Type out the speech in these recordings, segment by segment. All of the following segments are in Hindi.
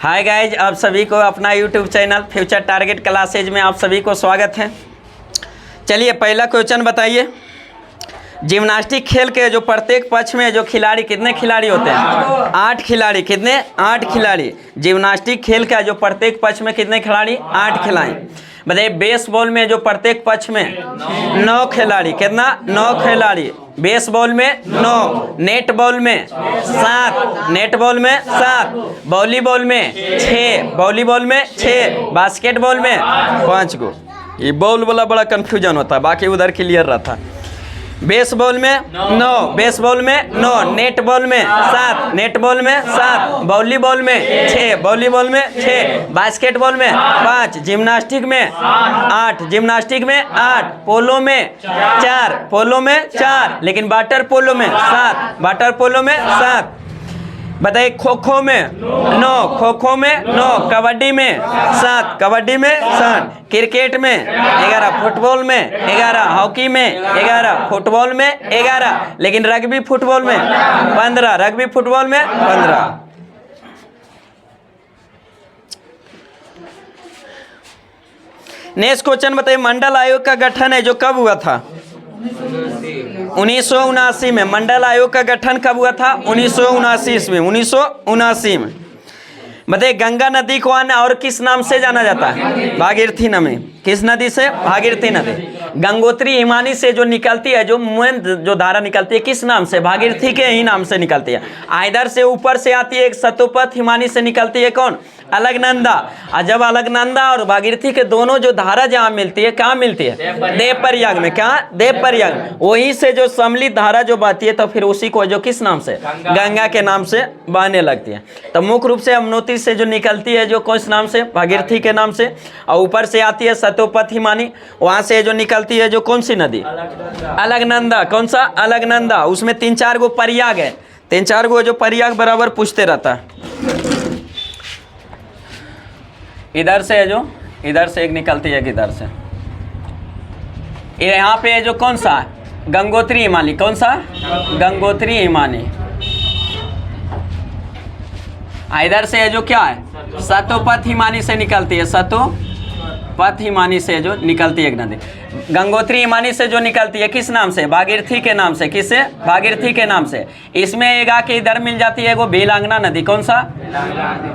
हाय गाइज, आप सभी को अपना YouTube channel future target classes में आप सभी को स्वागत है। चलिए पहला क्वेश्चन बताइए। जिम्नास्टिक खेल के जो प्रत्येक पक्ष में जो खिलाड़ी कितने खिलाड़ी होते हैं? 8 खिलाड़ी। कितने? 8 खिलाड़ी। जिम्नास्टिक खेल का जो प्रत्येक पक्ष में कितने खिलाड़ी? 8 खिलाड़ी। बताइए बेसबॉल में जो प्रत्येक पक्ष में 9 खिलाड़ी। कितना? 9 खिलाड़ी। बेसबॉल में 9, नेट बॉल में 7, नेट बॉल में 7, वॉलीबॉल में 6, वॉलीबॉल में 6, बास्केटबॉल में 5 गो। ये बॉल वाला बड़ा कंफ्यूजन होता है, बाकी उधर क्लियर रहता है। बेसबॉल में 9, बेसबॉल में 9, नेट बॉल में 7, नेट बॉल में 7, वॉलीबॉल में 6, वॉलीबॉल में 6, बास्केटबॉल में 5, जिम्नास्टिक में 8, जिम्नास्टिक में 8, पोलो में 4, पोलो में 4, लेकिन वाटर पोलो में 7, वाटर पोलो में 7। बताइए खो खो में 9, खो खो में 9, कबड्डी में 7, कबड्डी में 7, क्रिकेट में 11, फुटबॉल में 11, हॉकी में 11, फुटबॉल में 11, लेकिन रग्बी फुटबॉल में 15, रग्बी फुटबॉल में 15। नेक्स्ट क्वेश्चन बताइए। मंडल आयोग का गठन है जो कब हुआ था? 1979 में। मंडल आयोग का गठन कब हुआ था? 1979 ईस्वी में। 1979 में। बताइए गंगा नदी को अन्य और किस नाम से जाना जाता है? भागीरथी नदी। किस नदी से? भागीरथी नदी। गंगोत्री हिमानी से जो निकलती है, जो मेन जो धारा निकलती है, किस नाम से? भागीरथी के ही नाम से निकलती है। इधर से ऊपर से आती है एक सतोपथ हिमानी से निकलती है, कौन? अलकनंदा। और जब अलकनंदा और भागीरथी के दोनों जो धारा जहाँ मिलती है, कहाँ मिलती है? देवप्रयाग में। कहाँ? देवप्रयाग में। वहीं से जो सम्मिलित धारा जो बहती है, तो फिर उसी को जो किस नाम से? गंगा के नाम से बहने लगती है। तो मुख्य रूप से यमुनोत्री से जो निकलती है, जो किस नाम से? भागीरथी के नाम से। और ऊपर से आती है सतोपथ हिमानी, वहाँ से जो निकलती है, जो कौन सी नदी? अलकनंदा। कौन सा? अलकनंदा। उसमें 3-4 गो प्रयाग है, 3-4 गो जो प्रयाग बराबर पूछते रहता है। इधर से जो इधर से एक निकलती है, किधर से? यहाँ पे जो कौन सा? गंगोत्री हिमानी। कौन सा? गंगोत्री हिमानी। इधर से जो क्या है? सतोपथ हिमानी से निकलती है, सतोपथ हिमानी से जो निकलती है एक नदी। गंगोत्री हिमानी से जो निकलती है, किस नाम से? भागीरथी के नाम से। किससे? भागीरथी के नाम से। इसमें एक आके इधर मिल जाती है वो बिलांगना नदी। कौन सा?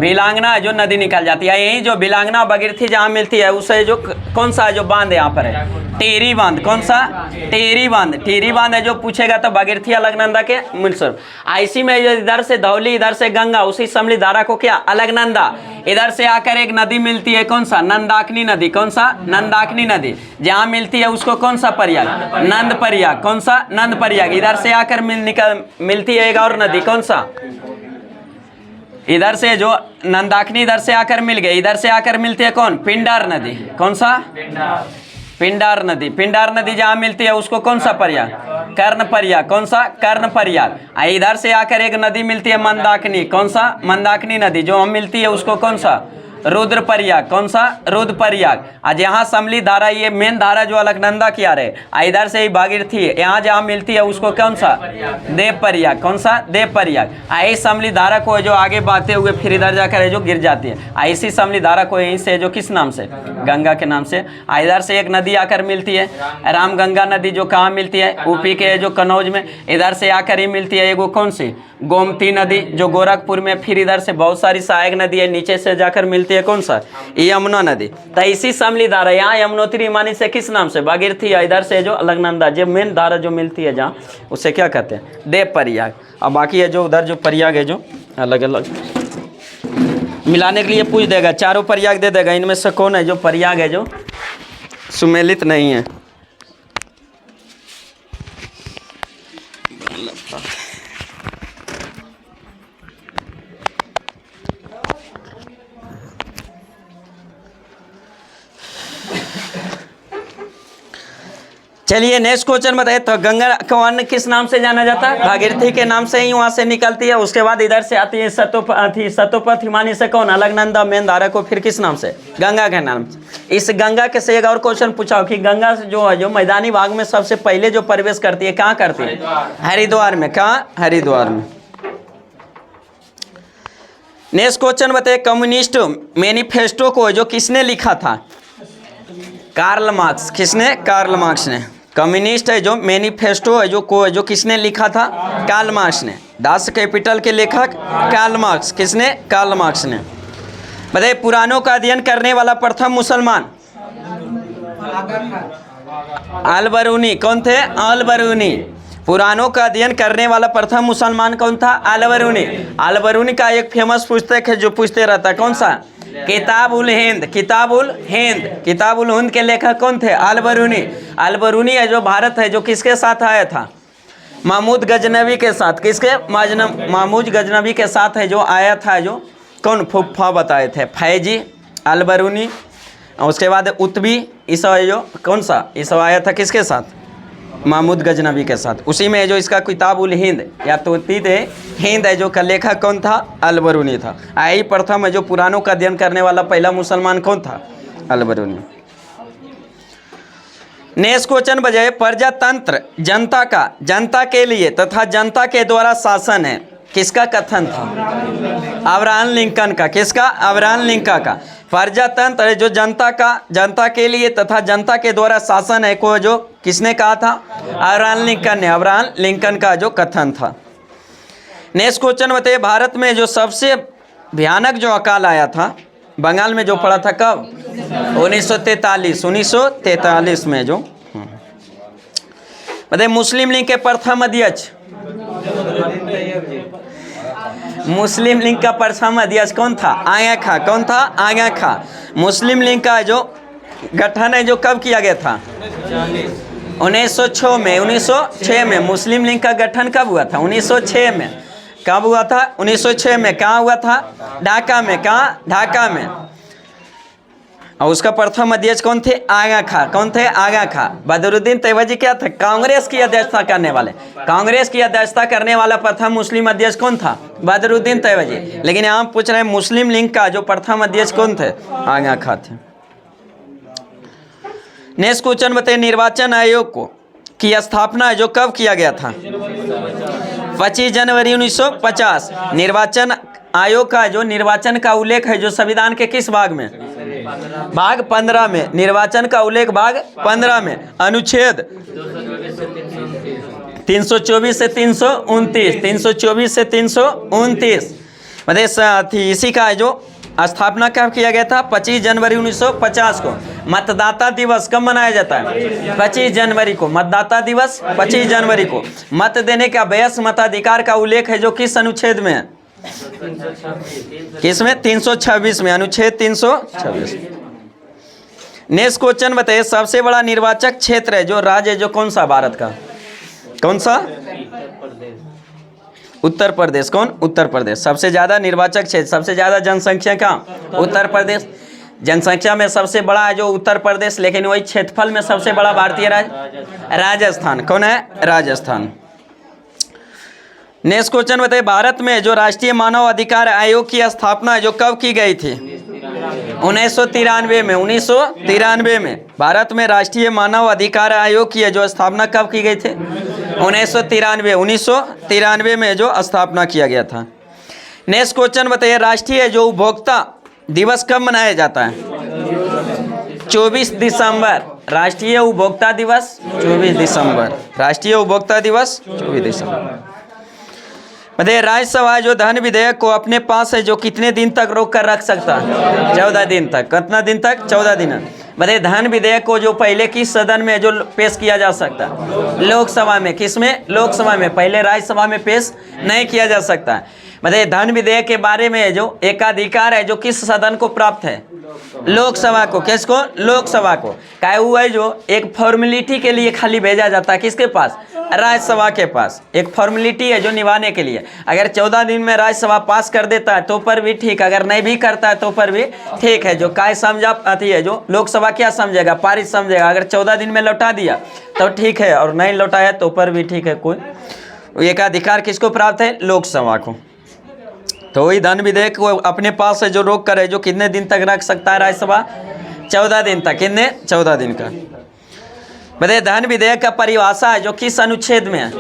बिलांगना जो नदी निकल जाती है। यही जो बिलांगना भागीरथी जहाँ मिलती है, उसे जो कौन सा जो बांध यहाँ पर है? टेरी बांध। कौन सा? टेरी बांध। टेरी बांध है जो पूछेगा तो भागीरथी अलकनंदा के मिलस्वरूप। ऐसी में जो इधर से धौली, इधर से गंगा, उसी सम्मिलित धारा को क्या? अलकनंदा। इधर से आकर एक नदी मिलती है, कौन सा? नंदाकिनी नदी। कौन सा? नंदाकिनी नदी। जहाँ मिलती है उसको कौन सा प्रयाग? नंद प्रयाग। कौन सा? नंद प्रयाग। इधर से आकर मिलती है एक और नदी, कौन सा? इधर से जो नंदाकिनी इधर से आकर मिल गई, इधर से आकर मिलती है कौन? पिंडार नदी। कौन सा? पिंडार नदी। पिंडार नदी जहाँ मिलती है उसको कौन सा प्रयाग? कर्ण प्रयाग। कौन सा? कर्ण प्रयाग। इधर से आकर एक नदी मिलती है मंदाकिनी। कौन सा? मंदाकिनी नदी। जो हम मिलती है उसको कौन सा? रुद्र प्रयाग। कौन सा? रुद्र प्रयाग। आज यहाँ सम्मिलित धारा, ये मेन धारा जो अलकनंदा की आ रहे, इधर से ही भागीरथी है, यहाँ जहाँ मिलती है उसको कौन सा? देव प्रयाग। कौन सा? देव प्रयाग। ऐसी सम्मिलित धारा को जो आगे बढ़ते हुए फिर इधर जाकर जो गिर जाती है, ऐसी सम्मिलित धारा को यहीं से जो किस नाम से? गंगा के नाम से। इधर से एक नदी आकर मिलती है, रामगंगा नदी, जो कहाँ मिलती है? यूपी के जो कनौज में। इधर से आकर ही मिलती है एगो कौन सी? गोमती नदी, जो गोरखपुर में। फिर इधर से बहुत सारी सहायक नदी है, नीचे से जाकर मिलती है कौन सा? यमुना नदी। तो इसी सम्मिलित धारा यहाँ यमुनोत्री हिमानी से किस नाम से? भागीरथी। इधर से जो अलकनंदा, जो मेन धारा जो मिलती है जहाँ, उसे क्या कहते हैं? देव प्रयाग। और बाकी है जो उधर जो प्रयाग है, जो अलग अलग मिलाने के लिए पूछ देगा, चारों प्रयाग दे देगा। इनमें से कौन है जो प्रयाग है जो सुमेलित नहीं है? चलिए नेक्स्ट क्वेश्चन बताइए। तो गंगा को अन्य किस नाम से जाना जाता है? भागीरथी के नाम से ही वहाँ से निकलती है। उसके बाद इधर से आती है सतोपथ हिमानी से कौन? अलकनंदा मेन धारा को फिर किस नाम से? गंगा के नाम से। इस गंगा के से एक और क्वेश्चन पूछा कि गंगा जो है, जो मैदानी भाग में सबसे पहले जो प्रवेश करती है, कहाँ करती है? हरिद्वार में। कहाँ? हरिद्वार में। नेक्स्ट क्वेश्चन बताइए, कम्युनिस्ट मैनिफेस्टो को जो किसने लिखा था? Karl Marx. किसने? कार्ल मार्क्स ने। कम्युनिस्ट है जो मैनिफेस्टो है जो किसने लिखा था? कार्ल मार्क्स ने। दास कैपिटल के लेखक कार्ल मार्क्स। किसने? कार्ल मार्क्स ने। बताइए, पुराणों का अध्ययन करने वाला प्रथम मुसलमान? अल-बरूनी। कौन थे? अल-बरूनी। पुराणों का अध्ययन करने वाला प्रथम मुसलमान कौन था? अल-बरूनी। अल-बरूनी का एक फेमस पुस्तक है जो पूछते रहता है, कौन सा? किताबुल हिंद। किताबुल हिंद। किताबुल हिंद के लेखक कौन थे? अल-बरूनी। अल-बरूनी है जो भारत है जो किसके साथ आया था? महमूद गजनवी के साथ। किसके? महमूद गजनवी के साथ है जो आया था, जो कौन फुफ्फा बताए थे? फैजी, अल-बरूनी, उसके बाद उत्बी, ये सब है जो कौन सा? ये सब आया था किसके साथ? महमूद गजनवी के साथ। उसी में जो इसका किताबुल हिंद या तो हिंद है जो का लेखक कौन था? अल-बरूनी था। यही प्रथम है जो पुराणों का अध्ययन करने वाला पहला मुसलमान कौन था? अल-बरूनी। नेक्स्ट क्वेश्चन बजाय, प्रजातंत्र जनता के लिए तथा जनता के द्वारा शासन है, किसका कथन था? अब्राहम लिंकन का। किसका? अब्राहम लिंकन का। प्रजातंत्र जो जनता के लिए तथा जनता के द्वारा शासन है को जो किसने कहा था? अब्राहम लिंकन ने। अब्राहम लिंकन का जो कथन था। नेक्स्ट क्वेश्चन बताइए, भारत में जो सबसे भयानक जो अकाल आया था बंगाल में जो पड़ा था, कब? 1943 में जो। बताइए, मुस्लिम लीग के प्रथम अध्यक्ष? मुस्लिम लीग का प्रथम अध्यक्ष कौन था? आगा खां। कौन था? आगा खां। मुस्लिम लीग का जो गठन है जो कब किया गया था? 1906 में। 1906 में मुस्लिम लीग का गठन कब हुआ था? 1906 में। कब हुआ था? 1906 में। कहाँ हुआ था? ढाका में। कहाँ? ढाका में। और उसका प्रथम अध्यक्ष कौन थे? आगा खां। कौन थे? आगा खां। बदरुद्दीन तैयबजी क्या था? कांग्रेस की अध्यक्षता करने वाले। कांग्रेस की अध्यक्षता करने वाला प्रथम मुस्लिम अध्यक्ष कौन था? बदरुद्दीन तैयबजी। लेकिन यहाँ पूछ रहे हैं मुस्लिम लीग का जो प्रथम अध्यक्ष कौन थे? आगा खां थे। नेक्स्ट क्वेश्चन बताइए, निर्वाचन आयोग को की स्थापना जो कब किया गया था? 25 जनवरी 1950। निर्वाचन आयोग का जो निर्वाचन का उल्लेख है जो संविधान के किस भाग में? भाग 15 में। निर्वाचन का उल्लेख भाग 15 में, अनुच्छेद 324 से 329। 324 से 329। मतलब इसी का जो स्थापना कब किया गया था? 25 जनवरी 1950 को। मतदाता दिवस कब मनाया जाता है? 25 जनवरी को। मतदाता दिवस 25 जनवरी को। मत देने का वयस्क मताधिकार का उल्लेख है जो किस अनुच्छेद में है? किसमें? 326 में। अनुच्छेद 326। नेक्स्ट क्वेश्चन बताइए, सबसे बड़ा निर्वाचक क्षेत्र है जो राज्य है जो कौन सा भारत का? कौन सा? उत्तर प्रदेश। कौन? उत्तर प्रदेश। सबसे ज्यादा निर्वाचक क्षेत्र, सबसे ज्यादा जनसंख्या का उत्तर प्रदेश। जनसंख्या में सबसे बड़ा है जो उत्तर प्रदेश, लेकिन वही क्षेत्रफल में सबसे बड़ा भारतीय राज्य राजस्थान। कौन है? राजस्थान। नेक्स्ट क्वेश्चन बताइए, भारत में जो राष्ट्रीय मानव अधिकार आयोग की स्थापना जो कब की गई थी? 1993 में। 1993 में भारत में राष्ट्रीय मानव अधिकार आयोग की जो स्थापना कब की गई थी? 1993 में जो स्थापना किया गया था। नेक्स्ट क्वेश्चन बताइए, राष्ट्रीय जो उपभोक्ता दिवस कब मनाया जाता है? 24 दिसंबर। राष्ट्रीय उपभोक्ता दिवस 24 दिसंबर। राष्ट्रीय उपभोक्ता दिवस 24 दिसंबर। बताइए, राज्यसभा जो धन विधेयक को अपने पास है जो कितने दिन तक रोक कर रख सकता है? 14 दिन तक। कितना दिन तक? 14 दिन। बताइए, धन विधेयक को जो पहले किस सदन में जो पेश किया जा सकता है? लोकसभा में। किसमें? लोकसभा में। पहले राज्यसभा में पेश नहीं किया जा सकता है। बताइए, धन विधेयक के बारे में जो एकाधिकार है जो किस सदन को प्राप्त है? लोकसभा को। किसको? लोकसभा को। क्या हुआ है जो एक फॉर्मेलिटी के लिए खाली भेजा जाता है किसके पास? राज्यसभा के पास। एक फॉर्मेलिटी है जो निभाने के लिए। अगर 14 दिन में राज्यसभा पास कर देता है तो पर भी ठीक, अगर नहीं भी करता है तो पर भी ठीक है। जो काय समझा आती है जो लोकसभा क्या समझेगा? पारित समझेगा। अगर 14 दिन में लौटा दिया तो ठीक है, और नहीं लौटाया तो पर भी ठीक है। कोई एकाधिकार किसको प्राप्त है? लोकसभा को। तो वही धन विधेयक को अपने पास है जो रोक कर है जो कितने दिन तक रख सकता है राज्यसभा? 14 दिन तक। कितने? 14 दिन का। बताइए धन विधेयक का परिभाषा है जो किस अनुच्छेद में है?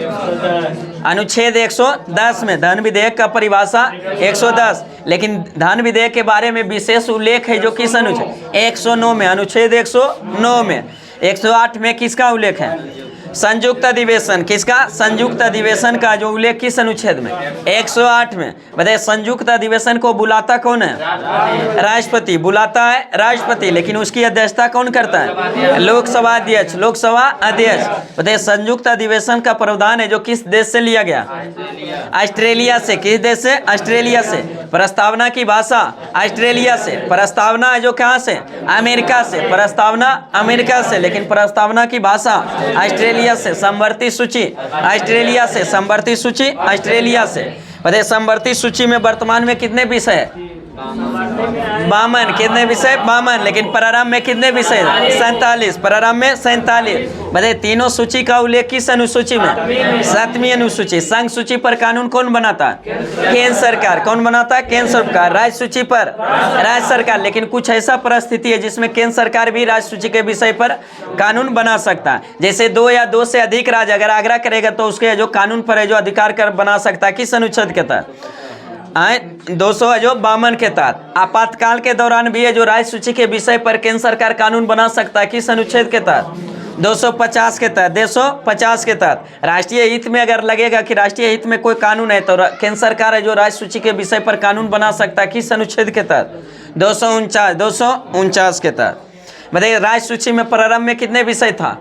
अनुच्छेद 110 में धन विधेयक का परिभाषा 110। लेकिन धन विधेयक के बारे में विशेष उल्लेख है जो किस अनुच्छेद? 109 में, अनुच्छेद 109 में। 108 में किसका उल्लेख है? संयुक्त अधिवेशन। किसका? संयुक्त अधिवेशन का जो उल्लेख किस अनुच्छेद में? 108 में। बताइए संयुक्त अधिवेशन को बुलाता कौन है? राष्ट्रपति। बुलाता है राष्ट्रपति, लेकिन उसकी अध्यक्षता कौन करता है? लोकसभा अध्यक्ष। लोकसभा अध्यक्ष। बताइए संयुक्त अधिवेशन का प्रावधान है जो किस देश से लिया गया? ऑस्ट्रेलिया से। किस देश से? ऑस्ट्रेलिया से। प्रस्तावना की भाषा ऑस्ट्रेलिया से। प्रस्तावना है जो कहाँ से? अमेरिका से। प्रस्तावना अमेरिका से, लेकिन प्रस्तावना की भाषा ऑस्ट्रेलिया से। समवर्ती सूची ऑस्ट्रेलिया से। समवर्ती सूची ऑस्ट्रेलिया से। बताइए समवर्ती सूची में वर्तमान में कितने विषय है? 52। कितने विषय? 52। लेकिन प्रारंभ में कितने विषय? 47। प्रारंभ में 47। बताइए तीनों सूची का उल्लेख किस अनुसूची में? 7वीं अनुसूची। संघ सूची पर कानून कौन बनाता है? केंद्र सरकार। कौन बनाता है? केंद्र सरकार। राज्य सूची पर राज्य सरकार। लेकिन कुछ ऐसा परिस्थिति है जिसमें केंद्र सरकार भी राज्य सूची के विषय पर कानून बना सकता है। जैसे 2 या 2 से अधिक राज्य अगर आग्रह करेगा तो उसके जो कानून पर है जो अधिकार कर बना सकता है किस अनुच्छेद के तहत? 200 है जो 52 के तहत। आपातकाल के दौरान भी है जो राज्य सूची के विषय पर केंद्र सरकार कानून बना सकता है किस अनुच्छेद के तहत? 250 के तहत। 250 के तहत। राष्ट्रीय हित में अगर लगेगा कि राष्ट्रीय हित में कोई कानून है तो केंद्र सरकार है जो राज्य सूची के विषय पर कानून बना सकता है किस अनुच्छेद के तहत? 249 के तहत। बताइए राज्य सूची में प्रारंभ में कितने विषय था?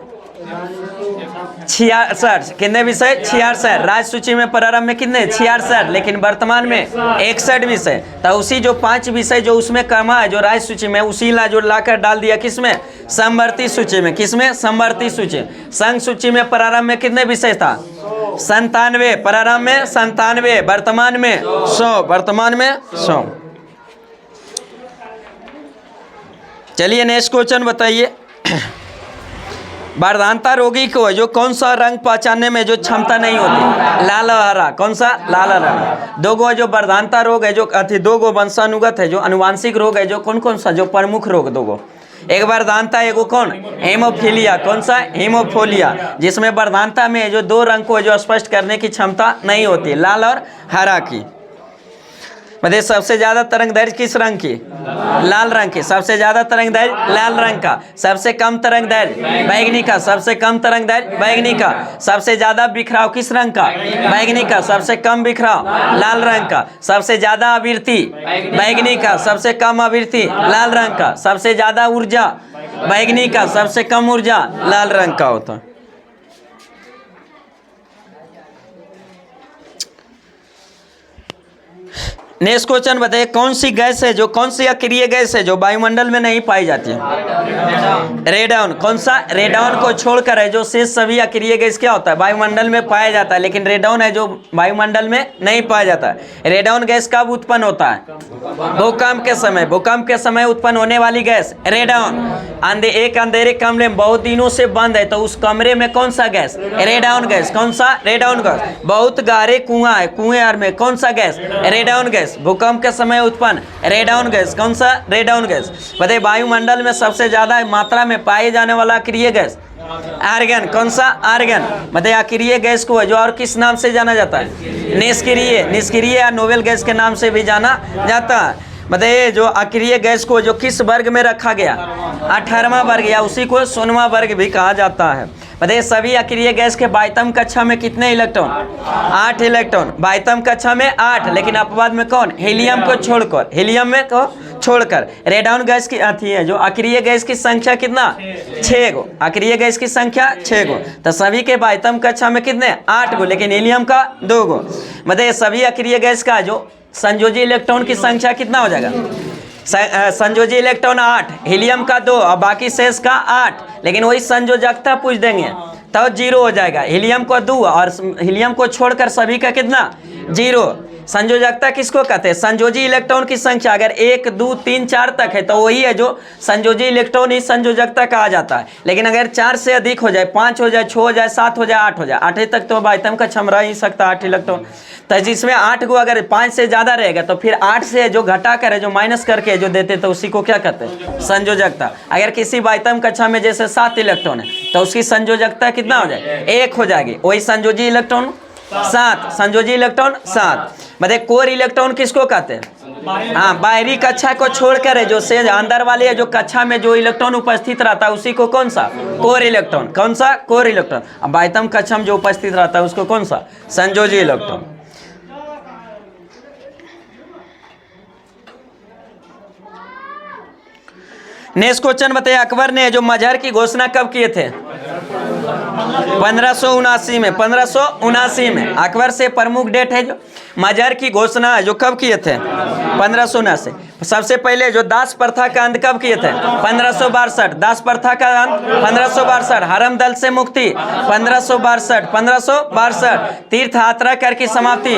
66। कितने विषय? 66। राज्य सूची में प्रारंभ में कितने? 66। लेकिन वर्तमान में 61 विषय। तो उसी जो 5 विषय जो उसमें कमा है जो राज्य सूची में, उसी ला जो लाकर डाल दिया किसमें? समवर्ती सूची में। किसमें? समवर्ती सूची। संघ सूची में प्रारंभ में कितने विषय था? 97। प्रारंभ में 97। वर्तमान में 100। वर्तमान में 100। चलिए नेक्स्ट क्वेश्चन बताइए। बारदानता रोगी को जो कौन सा रंग पहचानने में जो क्षमता नहीं होती? लाल और हरा। कौन सा? लाल और हरा। 2 गो जो बारदानता रोग है जो 2 गो वंशानुगत है जो अनुवांशिक रोग है जो कौन सा जो प्रमुख रोग 2 गो? एक बारदानता, एगो कौन? हेमोफीलिया। कौन सा? हेमोफीलिया। जिसमें बारदानता में जो 2 रंग को जो स्पष्ट करने की क्षमता नहीं होती, लाल और हरा की। बताइए सबसे ज्यादा तरंगदैर्घ्य किस रंग की? लाल रंग की। सबसे ज्यादा तरंगदैर्घ्य लाल रंग का। सबसे कम तरंगदैर्घ्य बैंगनी का। सबसे कम तरंगदैर्घ्य बैंगनी का। सबसे ज्यादा बिखराव किस रंग का? बैंगनी का। सबसे कम बिखराव लाल रंग का। सबसे ज्यादा आवृत्ति बैंगनी का। सबसे कम आवृत्ति लाल रंग का। सबसे ज्यादा ऊर्जा बैंगनी का। सबसे कम ऊर्जा लाल रंग का होता है। नेक्स्ट क्वेश्चन बताइए कौन सी गैस है जो कौन सी अक्रिय गैस है जो वायुमंडल में नहीं पाई जाती है? रेडॉन। कौन सा? रेडॉन को छोड़कर है जो शेष सभी अक्रिय गैस क्या होता है? वायुमंडल में पाया जाता है, लेकिन रेडॉन है जो वायुमंडल में नहीं पाया जाता है। रेडॉन गैस कब उत्पन्न होता है? भूकंप के समय। भूकंप के समय उत्पन्न होने वाली गैस रेडॉन। एक अंधेरे कमरे में बहुत दिनों से बंद है तो उस कमरे में कौन सा गैस? Radon gas. कौन सा? Radon gas. बहुत गहरे कुआं है, कुएं में कौन सा गैस? Radon gas. भूकंप के समय उत्पन्न रेडॉन गैस। कौन सा? Radon gas. बताइए वायुमंडल में सबसे ज्यादा मात्रा में पाए जाने वाला अक्रिय गैस? आर्गन। कौन सा? आर्गन। बताइए अक्रिय गैस को जो और किस नाम से जाना जाता है? निष्क्रिय। निष्क्रिय या नोबेल गैस के नाम से भी जाना जाता है। बताइए जो अक्रिय गैस को जो किस वर्ग में रखा गया? 18वां वर्ग, या उसी को 16वां वर्ग भी कहा जाता है। बताइए सभी अक्रिय गैस के बाह्यतम कक्षा में कितने इलेक्ट्रॉन? 8 इलेक्ट्रॉन। बाह्यतम कक्षा में 8, लेकिन अपवाद में कौन? हीलियम को छोड़कर। हीलियम में को छोड़कर रेडॉन गैस की आती है जो अक्रिय गैस की संख्या कितना? 6 गो। अक्रिय गैस की संख्या 6 गो। तो सभी के बाह्यतम कक्षा में कितने? 8 गो, लेकिन हीलियम का 2 गो। बताइए सभी अक्रिय गैस का जो संयोजी इलेक्ट्रॉन की संख्या कितना हो जाएगा? संयोजी इलेक्ट्रॉन 8, हीलियम का 2 और बाकी शेष का 8, लेकिन वही संयोजकता पूछ देंगे तो 0 हो जाएगा। हीलियम को 2 और हीलियम को छोड़कर सभी का कितना? 0। संयोजकता किसको कहते हैं? संयोजी इलेक्ट्रॉन की संख्या अगर 1 2 3 4 तक है तो वही है जो संयोजी इलेक्ट्रॉन ही संयोजकता कहा जाता है। लेकिन अगर 4 से अधिक हो जाए, 5 हो जाए, 6 हो जाए, 7 हो जाए, 8 हो जाए, 8 तक तो आइटम का क्षम रह ही सकता 8 इलेक्ट्रॉन। तो जिसमें 8 को अगर 5 से ज़्यादा रहेगा तो फिर 8 से जो घटा कर है, जो माइनस करके जो देते तो उसी को क्या कहते हैं? संयोजकता। अगर किसी आइटम कक्षा में जैसे 7 इलेक्ट्रॉन है तो उसकी संयोजकता कितना हो जाए? 1 हो जाएगी। वही संयोजी इलेक्ट्रॉन 7, संयोजी इलेक्ट्रॉन 7। मतलब कोर इलेक्ट्रॉन किसको कहते हैं? हाँ, बाहरी कक्षा को छोड़कर है जो से अंदर वाले जो कक्षा में जो इलेक्ट्रॉन उपस्थित रहता है उसी को कौन सा? Core electron. कौन सा? Core electron. अब आइटम कक्षा में जो उपस्थित रहता है उसको कौन सा? संयोजी इलेक्ट्रॉन। नेक्स्ट क्वेश्चन बताइए, अकबर ने जो मजहर की घोषणा कब किए थे? 1579 में। 1579 में अकबर से प्रमुख डेट है जो मजहर की घोषणा जो कब किए थे? 1579। सबसे पहले जो दास प्रथा का अंत कब किए थे? 1562। दास प्रथा का अंत 1562। हरम दल से मुक्ति 1562। 1562 तीर्थ यात्रा कर की समाप्ति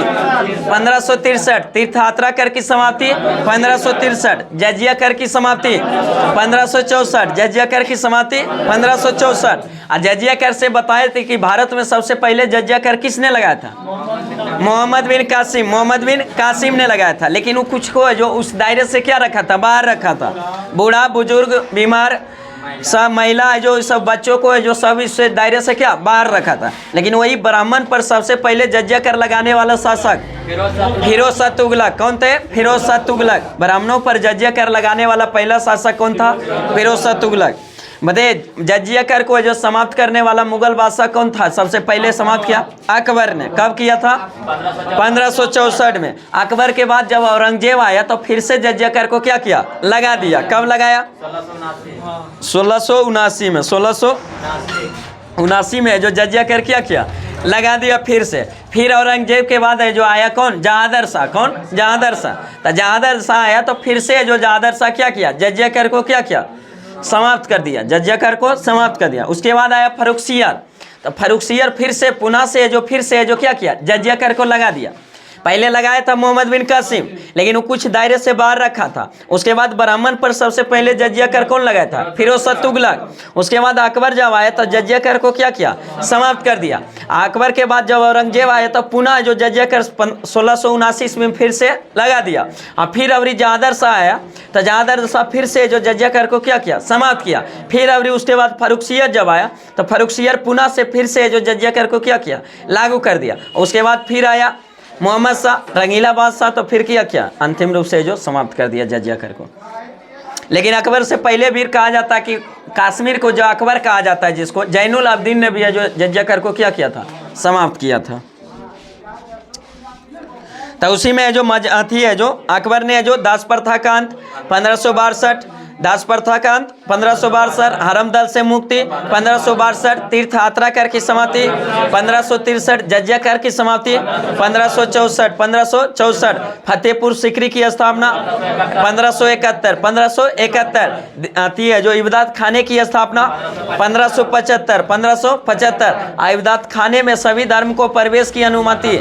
1563। तीर्थ यात्रा कर की समाप्ति 1563। जजिया कर की समाप्ति 1564। जजिया कर की समाप्ति 1564। और जजिया कर से बताए थे कि भारत में सबसे पहले जजिया कर किसने लगाया था? मोहम्मद बिन कासिम। मोहम्मद बिन कासिम ने लगाया था। लेकिन वो कुछ को जो उस दायरे से क्या रखा था? बाहर रखा था। बूढ़ा बुजुर्ग बीमार सब महिला जो सब बच्चों को जो सब इस दायरे से क्या बाहर रखा था। लेकिन वही ब्राह्मण पर सबसे पहले जजिया कर लगाने वाला शासक फिरोज शाह तुगलक। कौन थे? फिरोज शाह तुगलक। ब्राह्मणों पर जजिया कर लगाने वाला पहला शासक कौन था? फिरोज शाह तुगलक। बताइए जजिया कर को जो समाप्त करने वाला मुगल बादशाह कौन था? सबसे पहले समाप्त किया अकबर ने। कब किया था? 1564 में। अकबर के बाद जब औरंगजेब आया तो फिर से जजिया कर को क्या किया? लगा दिया। कब लगाया? 1679 में। 1679 में जो जजिया कर किया लगा दिया फिर से। फिर औरंगजेब के बाद है जो आया कौन? जहांगीर शाह। कौन? जहांगीर शाह। तो जहांगीर शाह आया तो फिर से जो जहांगीर शाह क्या किया? जजिया कर को क्या किया? समाप्त कर दिया। जजिया कर को समाप्त कर दिया। उसके बाद आया फर्रुखसियर। तो फर्रुखसियर फिर से पुनः से जो क्या किया? जजिया कर को लगा दिया। पहले लगाया था मोहम्मद बिन कासिम, लेकिन वो कुछ दायरे से बाहर रखा था। उसके बाद ब्राह्मण पर सबसे पहले जजिया कर कौन लगाया था? फिरोज शाह तुगलक। उसके बाद अकबर जब आया तो जजिया कर को क्या किया? समाप्त कर दिया। अकबर के बाद जब औरंगजेब आया तो पुनः जो जजिया कर 1679 में फिर से लगा दिया। और फिर अवरी जहांगीर शाह आया तो जहांगीर शाह फिर से जो जजिया कर को क्या किया? समाप्त किया। फिर अवरी उसके बाद फर्रुखसियर जब आया तो फर्रुखसियर पुनः से फिर से जो जजिया कर को क्या किया? लागू कर दिया। उसके बाद फिर आया मोहम्मद शाह, रंगीला बादशाह, तो फिर किया अंतिम रूप से जो समाप्त कर दिया जजिया कर को। लेकिन अकबर से पहले भी कहा जाता है कि कश्मीर को जो अकबर कहा जाता है, जिसको जैनुल अब्दीन ने भी जो जजिया कर को किया था? समाप्त किया था। तो उसी में जो अथी है जो अकबर ने जो दास प्रथा का अंत 1562, दास प्रथा का अंत 1562, हरम दल से मुक्ति 1562, तीर्थ यात्रा कर की समाप्ति 1563, जजिया कर की समाप्ति 1564, फतेहपुर सीकरी की स्थापना 1571 आती है जो इबादत खाने की स्थापना 1575 इबादत खाने में सभी धर्म को प्रवेश की अनुमति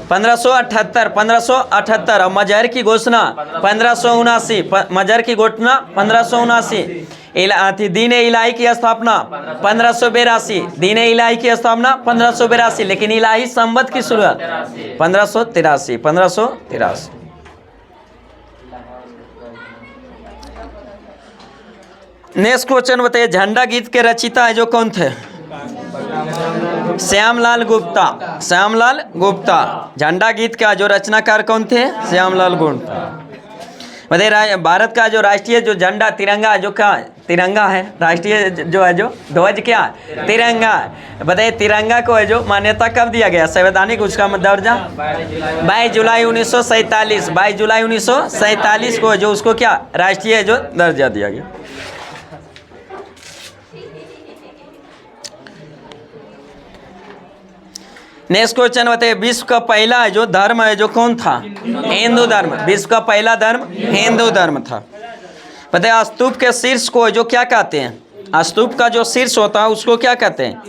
1578 और मजहर की घोषणा 1579, मजहर की घोषणा 1579, दीन इलाही की स्थापना 1582, दीन इलाही की स्थापना 1582, लेकिन इलाही संवत की शुरुआत 1583। नेक्स्ट क्वेश्चन बताइए, झंडा गीत के रचयिता है जो कौन थे? श्यामलाल गुप्ता। श्यामलाल गुप्ता। झंडा गीत का जो रचनाकार कौन थे? श्यामलाल गुप्ता। बताइए भारत का जो राष्ट्रीय जो झंडा तिरंगा जो क्या तिरंगा है, राष्ट्रीय जो है जो ध्वज क्या है? तिरंगा। बताइए तिरंगा को है जो मान्यता कब दिया गया संवैधानिक उसका दर्जा? 22 जुलाई 1947। 22 जुलाई 1947 को जो उसको क्या राष्ट्रीय जो दर्जा दिया गया। नेक्स्ट क्वेश्चन बताइए, विश्व का पहला जो धर्म है जो कौन था? हिंदू धर्म। विश्व का पहला धर्म हिंदू धर्म था। बताइए स्तूप के शीर्ष को जो क्या कहते हैं? स्तूप का जो शीर्ष होता है उसको क्या कहते हैं?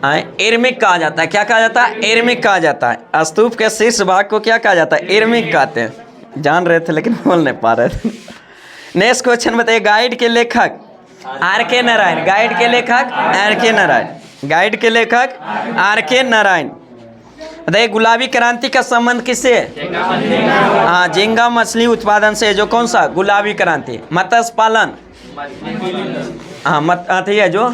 एर्मिक कहा जाता है। क्या कहा जाता है? एर्मिक कहा जाता है। स्तूप के शीर्ष भाग को क्या कहा जाता है? एर्मिक कहते हैं। जान रहे थे लेकिन बोल नहीं पा रहे थे। नेक्स्ट क्वेश्चन बताइए, गाइड के लेखक R.K. नारायण। गाइड के लेखक R.K. नारायण। गाइड के लेखक R.K. नारायण। बताइए, गुलाबी क्रांति का संबंध किससे? हाँ, झींगा मछली उत्पादन से। जो कौन सा? गुलाबी क्रांति। मत्स्य पालन, हाँ है जो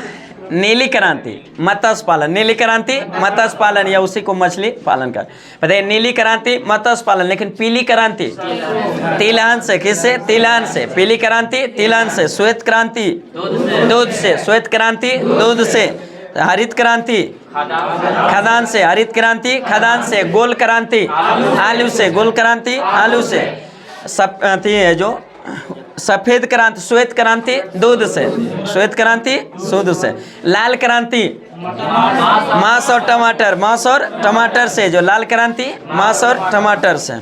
नीली क्रांति, मत्स्य पालन। नीली क्रांति मत्स्य पालन, या उसी को मछली पालन कर। बताइए, नीली क्रांति मत्स्य पालन, लेकिन पीली क्रांति तिलहन से। किससे? तिलहन से। पीली क्रांति तिलहन से। श्वेत क्रांति दूध से। श्वेत क्रांति दूध से। हरित क्रांति खदान से। हरित क्रांति खदान से। गोल क्रांति आलू से। गोल क्रांति आलू से। सब है जो सफेद क्रांति, श्वेत क्रांति दूध से। श्वेत क्रांति दूध से। लाल क्रांति मांस और टमाटर। मांस और टमाटर से। जो लाल क्रांति मांस और टमाटर से।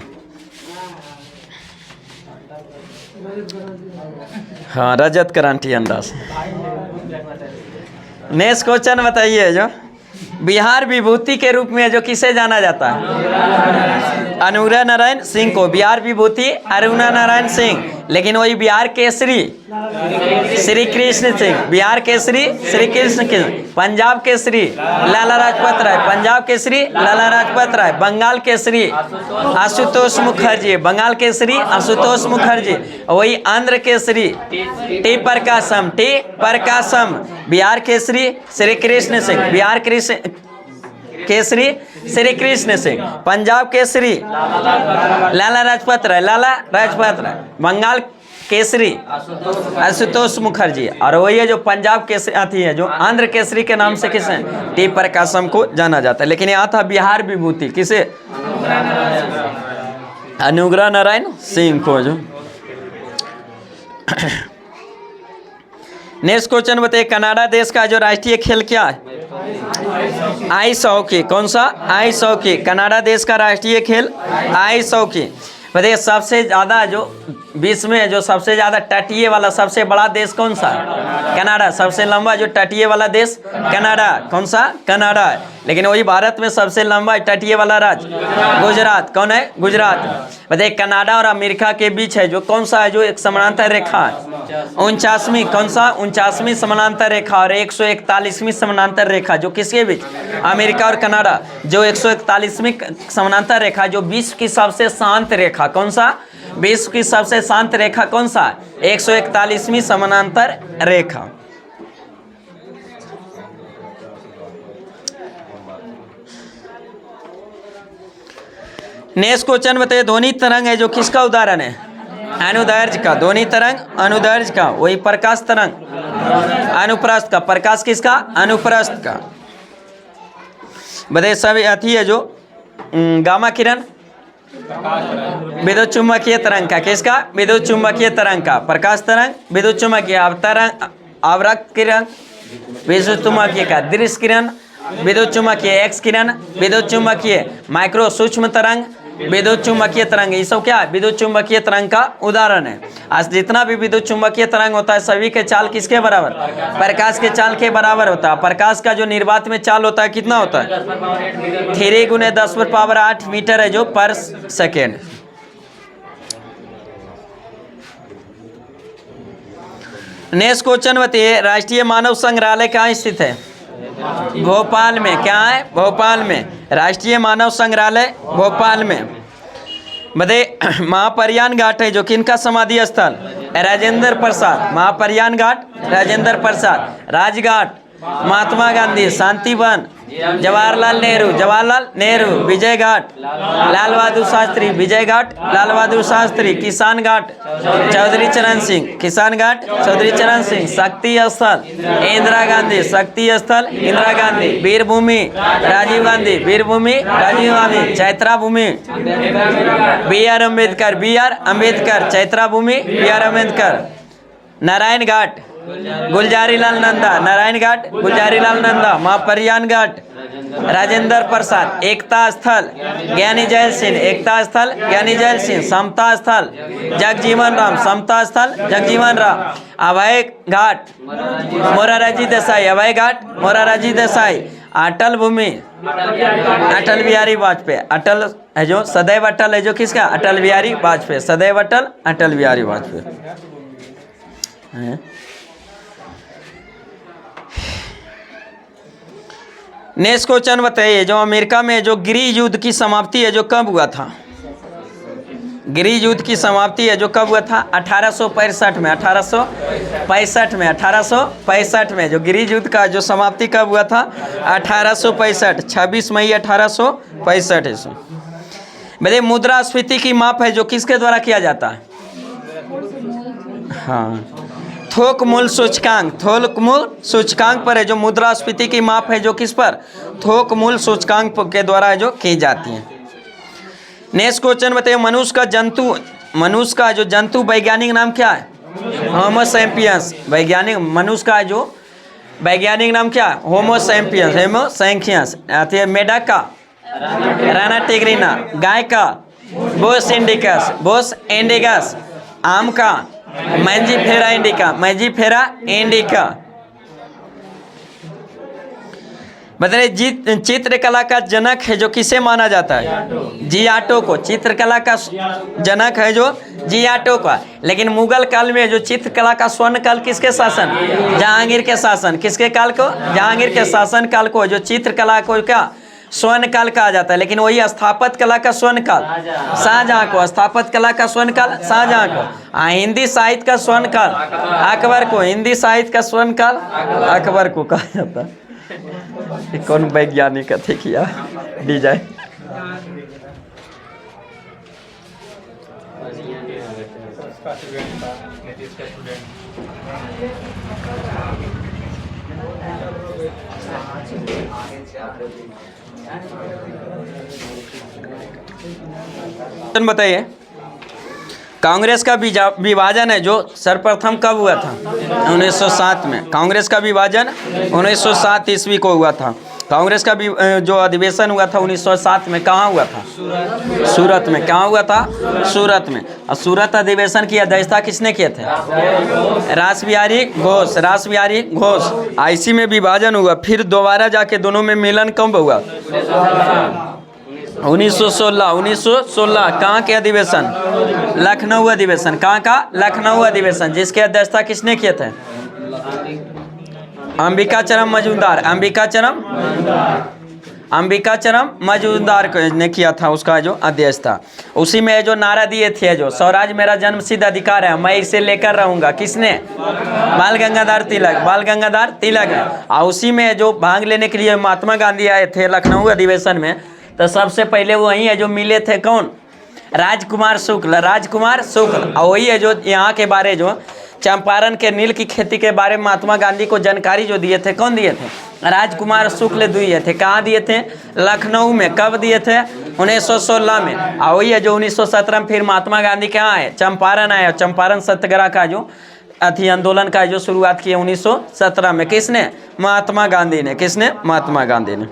हाँ, रजत क्रांति अंडा से। नेक्स्ट क्वेश्चन बताइए, जो बिहार विभूति के रूप में जो किसे जाना जाता है? अनुग्रह नारायण सिंह को बिहार विभूति अरुणा नारायण सिंह। लेकिन वही बिहार केसरी श्री कृष्ण सिंह। बिहार केसरी श्री कृष्ण सिंह। पंजाब केसरी लाला लाजपत राय। पंजाब केसरी लाला लाजपत राय। बंगाल केसरी आशुतोष मुखर्जी। बंगाल केसरी आशुतोष मुखर्जी। वही आंध्र केसरी टी प्रकाशम। टी प्रकाशम। बिहार केसरी श्री कृष्ण सिंह। बिहार केसरी श्री कृष्ण सिंह। पंजाब केसरी लाला लाजपत राय। लाला लाजपत राय। बंगाल केसरी आशुतोष मुखर्जी। और वही है जो पंजाब केसरी आती है, जो आंध्र केसरी के नाम से किसे? टी प्रकाशम को जाना जाता है। लेकिन यहाँ था बिहार विभूति किसे? अनुग्रह नारायण सिंह को। जो नेक्स्ट क्वेश्चन बताइए, कनाडा देश का जो राष्ट्रीय खेल क्या है? Ice hockey. कौन सा? Ice hockey. कनाडा देश का राष्ट्रीय खेल आइस हॉकी। बताइए, सबसे ज़्यादा जो विश्व में जो सबसे ज़्यादा तटीय वाला सबसे बड़ा देश कौन सा? कनाडा। सबसे लंबा जो तटीय वाला देश कनाडा। कौन सा? कनाडा है। लेकिन वही भारत में सबसे लंबा तटीय वाला राज्य गुजरात। कौन है? गुजरात। बताइए, कनाडा और अमेरिका के बीच है जो कौन सा है? जो एक समानांतर रेखा है 49वीं। कौन सा? 49वीं समानांतर रेखा। और 141वीं समानांतर रेखा जो किसके बीच? अमेरिका और कनाडा। जो 141वीं समानांतर रेखा जो विश्व की सबसे शांत रेखा। कौन सा? विश्व की सबसे शांत रेखा कौन सा? 141वीं समानांतर रेखा। नेक्स्ट क्वेश्चन बताइए, ध्वनि तरंग है जो किसका उदाहरण है? अनुदैर्घ्य का। ध्वनि तरंग अनुदैर्घ्य का। वही प्रकाश तरंग अनुप्रस्थ का। प्रकाश किसका? अनुप्रस्थ का। बताइए, सब अथी है जो गामा किरण विद्युत चुम्बकीय तरंग का। किसका? विद्युत चुम्बकीय तरंग का। प्रकाश तरंग विद्युत चुम्बकीय। अवतरंग अवरक्त किरण विद्युत चुम्बकीय का। दृश्य किरण विद्युत चुम्बकीय। एक्स किरण विद्युत चुम्बकीय। माइक्रो सूक्ष्म तरंग विद्युत चुम्बकीय तरंग। ये सब क्या है? विद्युत चुम्बकीय तरंग का उदाहरण है। आज जितना भी विद्युत चुम्बकीय तरंग होता है सभी के चाल किसके बराबर? प्रकाश के चाल के बराबर होता है। प्रकाश का जो निर्वात में चाल होता है कितना होता है? 3 × 10⁸ मीटर है जो पर सेकेंड। नेक्स्ट क्वेश्चन बताइए, राष्ट्रीय मानव संग्रहालय कहाँ स्थित है? भोपाल में। क्या है? भोपाल में। राष्ट्रीय मानव संग्रहालय भोपाल में। बताइए, महाप्रयाण घाट है जो किनका समाधि स्थल? राजेंद्र प्रसाद। महाप्रयाण घाट राजेंद्र प्रसाद। राजघाट महात्मा गांधी। शांतिवन जवाहरलाल नेहरू। विजय घाट लाल बहादुर शास्त्री। विजय घाट लाल बहादुर शास्त्री। किसान घाट चौधरी चरण सिंह। किसान घाट चौधरी चरण सिंह। शक्ति स्थल इंदिरा गांधी। शक्ति स्थल इंदिरा गांधी। वीर भूमि राजीव गांधी। वीर भूमि राजीव गांधी। चैत्रा भूमि BR अम्बेडकर। BR अम्बेडकर। चैत्रा भूमि BR अम्बेडकर। नारायण घाट गुलजारी लाल नंदा, नारायण घाट गुलजारी लाल नंदा, महाप्रयाण घाट राजेंद्र प्रसाद, एकता स्थल ज्ञानी जैल सिंह, एकता स्थल ज्ञानी जैल सिंह, समता स्थल जगजीवन राम, समता स्थल जगजीवन राम, अभय घाट मोरारजी देसाई, अभय घाट मोरारजी देसाई, अटल भूमि अटल बिहारी वाजपेयी, अटल है जो सदैव अटल है जो किसका, अटल बिहारी वाजपेयी, सदैव अटल अटल बिहारी वाजपेयी। नेक्स्ट क्वेश्चन बताइए, जो अमेरिका में जो गृह युद्ध की समाप्ति है जो कब हुआ था? गृह युद्ध की समाप्ति है जो कब हुआ था? 1865 में, 1865 में, 1865 में जो गृह युद्ध का जो समाप्ति कब हुआ था? 1865, 26 मई 1865 ईस्वी। बताइए मुद्रास्फीति की माप है जो किसके द्वारा किया जाता है? हाँ, थोक मूल्य सूचकांक, थोक मूल्य सूचकांक पर है जो मुद्रास्फीति की माप है जो किस पर? थोक मूल्य सूचकांक के द्वारा है जो की जाती है। नेक्स्ट क्वेश्चन बताइए, मनुष्य का जो जंतु वैज्ञानिक नाम क्या है? Homo sapiens. वैज्ञानिक मनुष्य का जो वैज्ञानिक नाम क्या है? Homo sapiens, Homo sapiens. मेढक का राना टिग्रिना, गाय का बोस इंडिकस, बोस इंडिकस, आम का मैंजीफेरा इंडिका, मैंजीफेरा इंडिका। बताइए चित्रकला का जनक है जो किसे माना जाता है? जियाटो को। चित्रकला का जनक है जो जियाटो का। लेकिन मुगल काल में जो चित्रकला का स्वर्ण काल किसके शासन? जहांगीर के शासन। किसके काल को? जहांगीर के शासन काल को जो चित्रकला को क्या स्वर्ण काल कहा जाता है। लेकिन वही स्थापत्य कला का स्वर्ण काल शाहजहां को, स्थापत्य कला का स्वर्ण काल शाहजहां को। हिंदी साहित्य का स्वर्ण काल अकबर को, हिंदी साहित्य का स्वर्ण काल अकबर को कहा जाता है। कौन वैज्ञानिक थे किया डिजाइन? बताइए कांग्रेस का विभाजन है जो सर्वप्रथम कब हुआ था? 1907 में। कांग्रेस का विभाजन 1907 ईस्वी को हुआ था। कांग्रेस का जो अधिवेशन हुआ था 1907 में कहाँ हुआ था? सूरत में। कहाँ हुआ था? सूरत में। और सूरत अधिवेशन की अध्यक्षता किसने किए थे? रासबिहारी घोष, रासबिहारी घोष। आईसी में विभाजन हुआ, फिर दोबारा जाके दोनों में मिलन कब हुआ? 1916। 1916 कहाँ के अधिवेशन? लखनऊ अधिवेशन। कहाँ का? लखनऊ अधिवेशन। जिसके अध्यक्षता किसने किए थे? अंबिकाचरम मजूमदार, अंबिकाचरम मजूमदार ने किया था उसका जो अध्यक्षता। उसी में जो नारा दिए थे जो स्वराज मेरा जन्मसिद्ध अधिकार है, मैं इसे लेकर रहूंगा, किसने? बाल गंगाधर तिलक, बाल गंगाधर तिलक है। और उसी में जो भाग लेने के लिए महात्मा गांधी आए थे लखनऊ अधिवेशन में, तो सबसे पहले वही है जो मिले थे। कौन? राजकुमार शुक्ल, राजकुमार शुक्ल। और वही है जो यहाँ के बारे जो चंपारण के नील की खेती के बारे में महात्मा गांधी को जानकारी जो दिए थे, कौन दिए थे? राजकुमार शुक्ल दिए थे। कहाँ दिए थे? लखनऊ में। कब दिए थे? 1916 में। और वही है जो 1917 में फिर महात्मा गांधी कहाँ आए? चंपारण आए। चंपारण सत्याग्रह का जो आंदोलन का जो शुरुआत की 1917 में। किसने? महात्मा गांधी ने। किसने? महात्मा गांधी ने।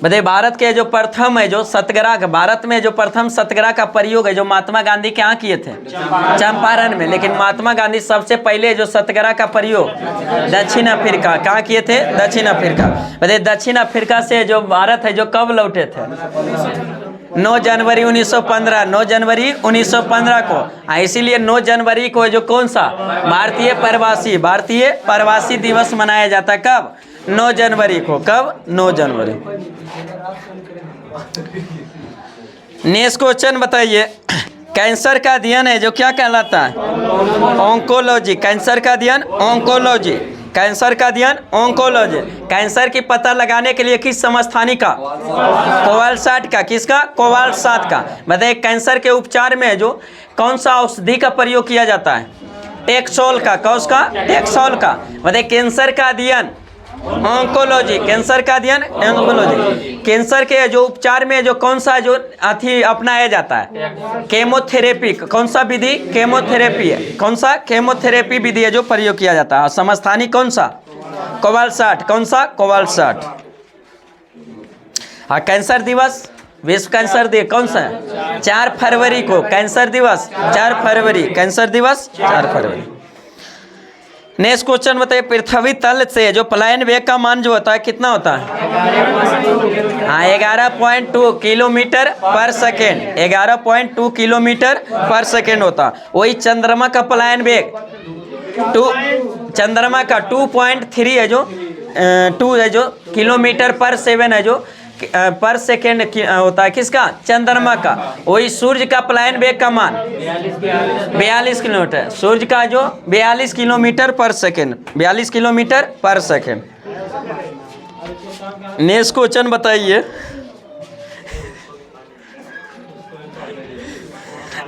बताइए भारत के जो प्रथम है जो सत्याग्रह, भारत में जो प्रथम सत्याग्रह का प्रयोग है जो महात्मा गांधी क्या किए थे? चंपारण में। लेकिन महात्मा गांधी सबसे पहले जो सत्याग्रह का प्रयोग दक्षिण अफ्रीका, कहाँ किए थे? दक्षिण अफ्रीका। बताइए दक्षिण अफ्रीका से जो भारत है जो कब लौटे थे? 9 जनवरी 1915, 9 जनवरी 1915 को। इसीलिए 9 जनवरी को जो कौन सा भारतीय प्रवासी दिवस मनाया जाता है? कब? 9 जनवरी को। कब? 9 जनवरी। नेक्स्ट क्वेश्चन बताइए, कैंसर का अध्ययन है जो क्या कहलाता है? ऑन्कोलॉजी। कैंसर का अध्ययन ऑन्कोलॉजी। कैंसर का अध्ययन ऑन्कोलॉजी। कैंसर की पता लगाने के लिए किस समस्थानिक का? कोवाल्साट का। किसका? कोवाल्साट का। बताइए कैंसर के उपचार में जो कौन सा औषधि का प्रयोग किया जाता है? टेक्सोल का। कौन का? टेक्सोल का। बताइए कैंसर का अध्ययन ऑन्कोलॉजी, कैंसर का अध्ययन ऑन्कोलॉजी। कैंसर के जो उपचार में जो कौन सा जो अथी अपनाया जाता है, केमोथेरेपी, कौन सा विधि, केमोथेरेपी है, कौन सा केमोथेरेपी विधि है जो प्रयोग किया जाता है। समस्थानी कौन सा, कोबाल्ट, कौन सा, कोबाल्ट। हाँ, कैंसर दिवस, विश्व कैंसर दिवस कौन सा है, 4 फरवरी को कैंसर दिवस, 4 फरवरी, कैंसर दिवस 4 फरवरी। नेक्स्ट क्वेश्चन बताइए, पृथ्वी तल से जो पलायन वेग का मान जो होता है कितना होता है? हाँ, 11.2 किलोमीटर पर सेकेंड, 11.2 किलोमीटर पर सेकेंड होता है। वही चंद्रमा का पलायन वेग चंद्रमा का 2.3 है जो 2 है जो किलोमीटर पर 7 है जो पर सेकेंड होता है किसका, चंद्रमा का। वही सूर्य का पलायन वेग का मान 42 किलोमीटर, सूर्य का जो 42 किलोमीटर पर सेकेंड, 42 किलोमीटर पर सेकेंड। नेक्स्ट क्वेश्चन बताइए,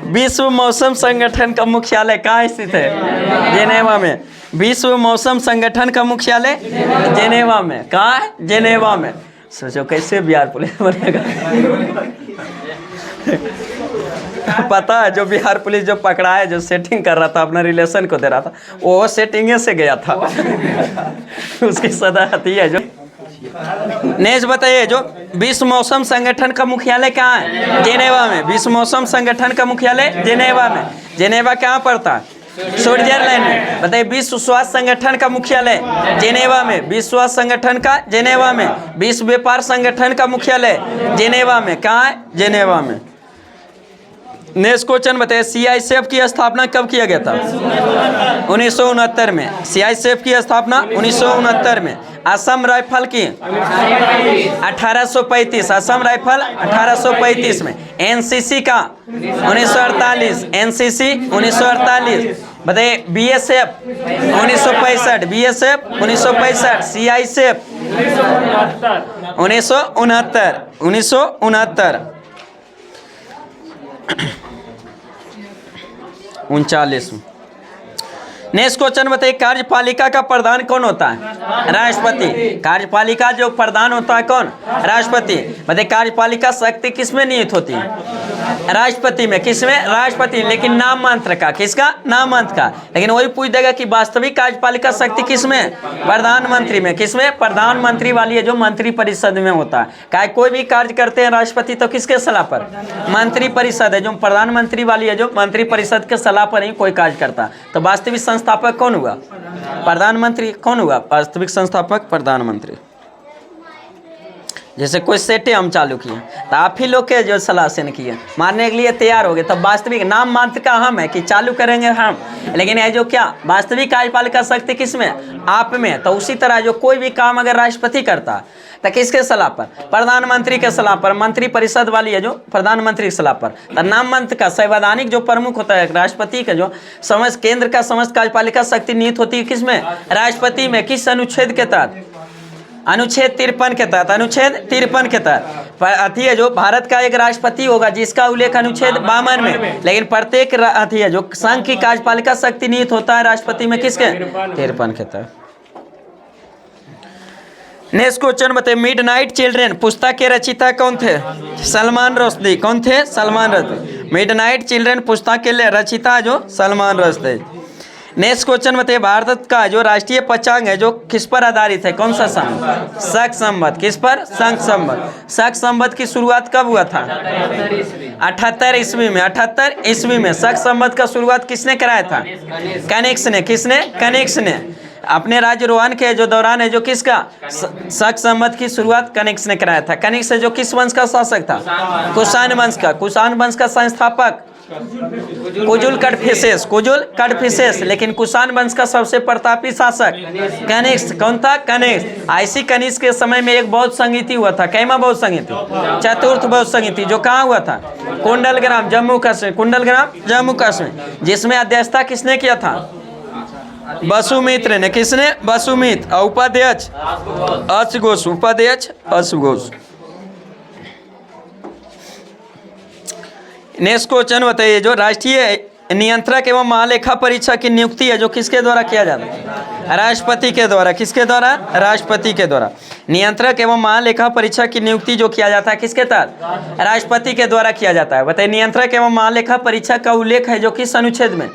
विश्व मौसम संगठन का मुख्यालय कहाँ स्थित है? जेनेवा में। विश्व मौसम संगठन का मुख्यालय जेनेवा में। कहाँ है? जेनेवा में। सोचो कैसे बिहार पुलिस बनेगा। पता है, जो बिहार पुलिस जो पकड़ा है, जो सेटिंग कर रहा था, अपना रिलेशन को दे रहा था, वो सेटिंग से गया था। उसकी सजा आती है जो। नेक्स्ट बताइए, जो विश्व मौसम संगठन का मुख्यालय कहाँ है? जेनेवा में। विश्व मौसम संगठन का मुख्यालय जेनेवा में। जेनेवा कहाँ पड़ता है? स्विट्जरलैंड में। बताइए, विश्व स्वास्थ्य संगठन का मुख्यालय जेनेवा में। विश्व स्वास्थ्य संगठन का जेनेवा में। विश्व व्यापार संगठन का मुख्यालय जेनेवा में। कहाँ है? जेनेवा में। नेक्स्ट क्वेश्चन बताइए, CICF की स्थापना कब किया गया था? 1969 में। CICF की स्थापना 1969 में। असम राइफल की 1835, असम राइफल 1835 में। NCC का 1948, NCC 1948। बताइए, BSF 1965, BSF 1965, CICF 1969। 39। Next question बताइए, कार्यपालिका का प्रधान कौन होता है? राष्ट्रपति। कार्यपालिका जो प्रधान होता है कौन? राष्ट्रपति। बताइए, कार्यपालिका शक्ति किसमें निहित होती है? राष्ट्रपति में। किसमें? राष्ट्रपति। लेकिन नाम मात्र का, किसका? नाम मात्र का। लेकिन वही पूछ देगा कि वास्तविक कार्यपालिका शक्ति किसमें? प्रधानमंत्री में। किसमें? प्रधानमंत्री वाली है जो मंत्री परिषद में होता है। क्या कोई भी कार्य करते हैं राष्ट्रपति तो किसके सलाह पर? मंत्री परिषद है। जो प्रधानमंत्री वाली है जो मंत्री परिषद के सलाह पर ही कोई कार्य करता। तो वास्तविक संस्थापक कौन हुआ? प्रधानमंत्री। कौन हुआ वास्तविक संस्थापक? प्रधानमंत्री। जैसे कोई सेटे हम चालू किए तो आप ही लोग के जो सलाह से किए, मारने के लिए तैयार हो गए, तब वास्तविक नाम मात्र का हम है कि चालू करेंगे हम। लेकिन ये जो क्या वास्तविक कार्यपालिका शक्ति किसमें? आप में। तो उसी तरह जो कोई भी काम अगर राष्ट्रपति करता तो किसके सलाह पर? प्रधानमंत्री के सलाह पर। मंत्री परिषद वाली है जो प्रधानमंत्री की सलाह पर। तो नाम मंत्र का संवैधानिक जो प्रमुख होता है राष्ट्रपति का, जो समस्त केंद्र का समस्त कार्यपालिका शक्ति निहित होती है किसमें? राष्ट्रपति में। किस अनुच्छेद के तहत? अनुच्छेद 53 के तहत। अनुच्छेद 53 के तहत अथी है जो भारत का एक राष्ट्रपति होगा जिसका उल्लेख अनुच्छेद 52 में। लेकिन प्रत्येक अथी है जो संघ की कार्यपालिका शक्ति निहित होता है राष्ट्रपति में किसके? 53 के तहत। नेक्स्ट क्वेश्चन बताइए, मिडनाइट चिल्ड्रन पुस्तक के रचयिता कौन थे? सलमान रुश्दी। कौन थे? सलमान रुश्दी। मिडनाइट चिल्ड्रन पुस्तक के रचयिता जो सलमान रुश्दी। नेक्स्ट क्वेश्चन बताइए, भारत का जो राष्ट्रीय पंचांग है जो किस पर आधारित है? कौन सा संवत? शक संवत। किस पर? शक संवत। शक संवत की शुरुआत कब हुआ था? 78 ईस्वी में। 78 ईस्वी में शक संवत का शुरुआत किसने कराया था? कनिष्क ने। किसने? कनिष्क ने। अपने राज्यरोहण के जो दौरान है जो किसका? शक संवत की शुरुआत कनिष्क ने कराया था। कनिष्क से जो किस वंश का शासक था? कुषाण वंश का। कुषाण वंश का संस्थापक कुजुल कड़फिसेस। कुजुल कड़फिसेस। लेकिन कुषाण वंश का सबसे प्रतापी शासक कनिष्क। कौन था? कनिष्क। ऐसी कनिष्क के समय में एक बौद्ध संगीति हुआ था। कैमा बौद्ध संगीति? चतुर्थ बौद्ध संगीति। जो कहाँ हुआ था? कुंडलग्राम, जम्मू कश्मीर। कुंडलग्राम, जम्मू कश्मीर। जिसमें अध्यक्षता किसने किया था? वसुमित्र ने। किसने? वसुमित्र। उपाध्यक्ष अश्वघोष। उपाध्यक्ष अश्वघोष। नेक्स्ट क्वेश्चन बताइए, जो राष्ट्रीय नियंत्रक एवं महालेखा परीक्षक की नियुक्ति है जो किसके द्वारा किया जाता है? राष्ट्रपति के द्वारा। किसके द्वारा? राष्ट्रपति के द्वारा। नियंत्रक एवं महालेखा परीक्षक की नियुक्ति जो किया जाता है किसके तहत? राष्ट्रपति के द्वारा किया जाता है। बताइए नियंत्रक एवं महालेखा परीक्षक का उल्लेख है जो किस अनुच्छेद में?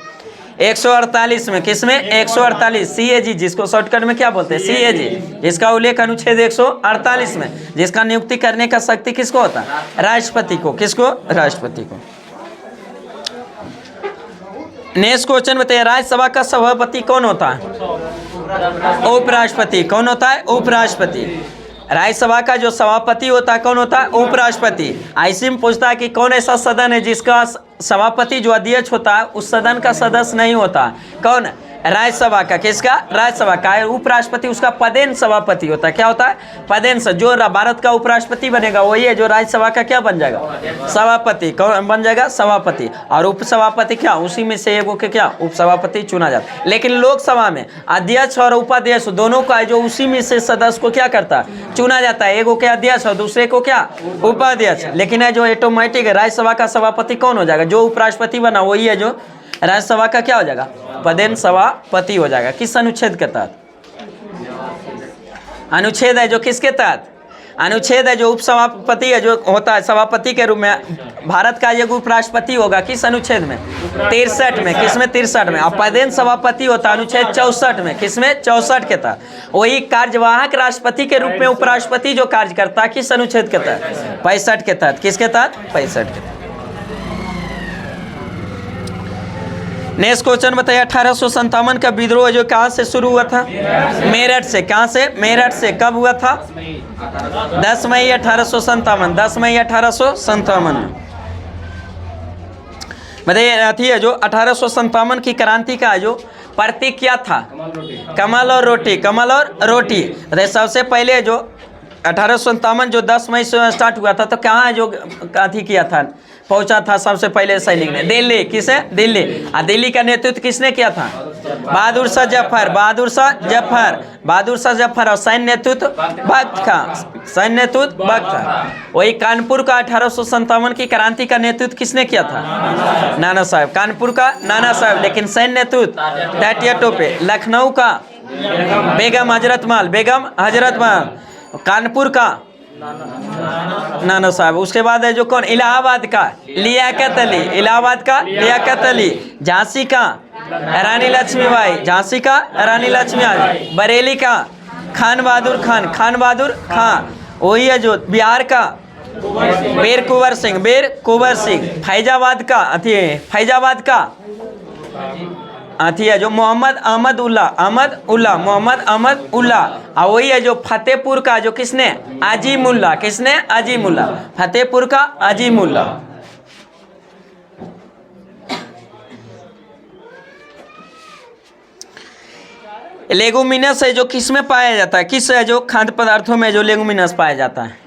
148 में। किसमें? 148 CAG, जिसको शॉर्टकट में क्या बोलते हैं? CAG, जिसका उल्लेख अनुच्छेद 148 में, जिसका नियुक्ति करने का शक्ति किसको होता है? राष्ट्रपति को। किसको? राष्ट्रपति को। नेक्स्ट क्वेश्चन बताइए, राज्यसभा का सभापति कौन होता है? उपराष्ट्रपति। कौन होता है? उपराष्ट्रपति। राज्यसभा का जो सभापति होता है कौन होता है? उपराष्ट्रपति। ऐसे में पूछता है कि कौन ऐसा सदन है जिसका सभापति जो अध्यक्ष होता है उस सदन का सदस्य नहीं होता? कौन? राज्यसभा का। किसका? राज्यसभा का। उपराष्ट्रपति उसका पदेन सभापति होता है। क्या होता है? पदेन। जो भारत का उपराष्ट्रपति बनेगा वही है जो राज्यसभा का क्या बन जाएगा? सभापति। कौन बन जाएगा? सभापति। और उपसभापति क्या? उसी में से एगो के क्या? उपसभापति चुना जाता है। लेकिन लोकसभा में अध्यक्ष और उपाध्यक्ष दोनों का जो उसी में से सदस्य को क्या करता है? चुना जाता है। एगो के अध्यक्ष और दूसरे को क्या? उपाध्यक्ष। लेकिन है जो ऑटोमेटिक है राज्यसभा का सभापति कौन हो जाएगा? जो उपराष्ट्रपति बना वही है जो राज्यसभा का क्या हो जाएगा? पदेन सभापति हो जाएगा। किस अनुच्छेद के तहत? अनुच्छेद है जो किसके तहत? अनुच्छेद है जो उपसभापति है जो होता है सभापति के रूप में भारत का एक उपराष्ट्रपति होगा। किस अनुच्छेद में? 63 में। किसमें? 63 में। और पदेन सभापति होता है अनुच्छेद 64 में। किसमें? 64 के तहत। वही कार्यवाहक राष्ट्रपति के रूप में उपराष्ट्रपति जो कार्य करता है किस अनुच्छेद के तहत? 65 के तहत। किसके तहत? 65 के तहत। नेक्स्ट क्वेश्चन बताइए, 1857 का विद्रोह जो कहाँ से शुरू हुआ था? मेरठ से। कहाँ से? मेरठ से। कब हुआ था? 10 मई 1857। 10 मई 1857 में। बताइए अथी है जो 1857 की क्रांति का जो प्रतीक क्या था? कमल और रोटी। कमल और रोटी। बताइए सबसे पहले जो 1857 जो 10 मई से स्टार्ट हुआ था तो कहाँ जो अथी किया था? पहुंचा था सबसे पहले सैनिक ने? दिल्ली। किसे? दिल्ली। और दिल्ली का नेतृत्व किसने किया था? बहादुर शाह जफर। बहादुर शाह जफर। बहादुर शाह जफर। और सैन्य नेतृत्व भक्त का। सैन्य नेतृत्व भक्त था। वही कानपुर का 1857 की क्रांति का नेतृत्व किसने किया था? नाना साहब। कानपुर का नाना साहब। लेकिन सैन्य नेतृत्व टाटिया टोपे। लखनऊ का बेगम हजरत महल। बेगम हजरत महल। कानपुर का नाना साहब। उसके बाद है जो कौन? इलाहाबाद का लियाकत अली। इलाहाबाद का लियाकत अली। झांसी का रानी लक्ष्मीबाई। झांसी का रानी लक्ष्मीबाई। बरेली का खान बहादुर खान। खान बहादुर खान। वही है जो बिहार का बेर कुंवर सिंह। बेर कुंवर सिंह। फैजाबाद का फैजाबाद का है जो मोहम्मद अहमद उल्ला। अहमद उल्ला। मोहम्मद अहमद उल्ला। और वही है जो फतेहपुर का जो किसने? अजीमुल्ला। किसने? अजीमुल्ला। फतेहपुर का अजीमुल्ला। लेगुमिनस है जो किस में पाया जाता है? किस है जो खाद्य पदार्थों में जो लेगुमिनस पाया जाता है?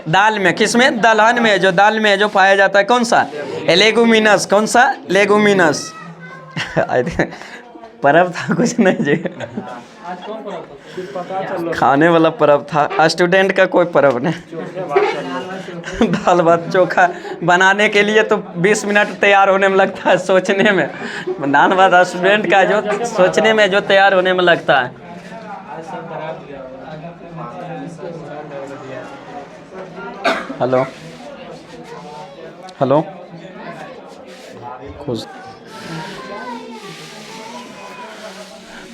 दाल में। किसमें? दलहन में। जो दाल में जो पाया जाता है कौन सा? लेगुमिनस। कौन सा? लेगुमिनस। पर्व था कुछ नहीं जी? खाने वाला पर्व था। स्टूडेंट का कोई पर्व नहीं। दाल भात चोखा बनाने के लिए तो 20 मिनट तैयार होने में लगता है सोचने में। दाल भात स्टूडेंट का जो सोचने में जो तैयार होने में लगता है। हेलो हेलो खुश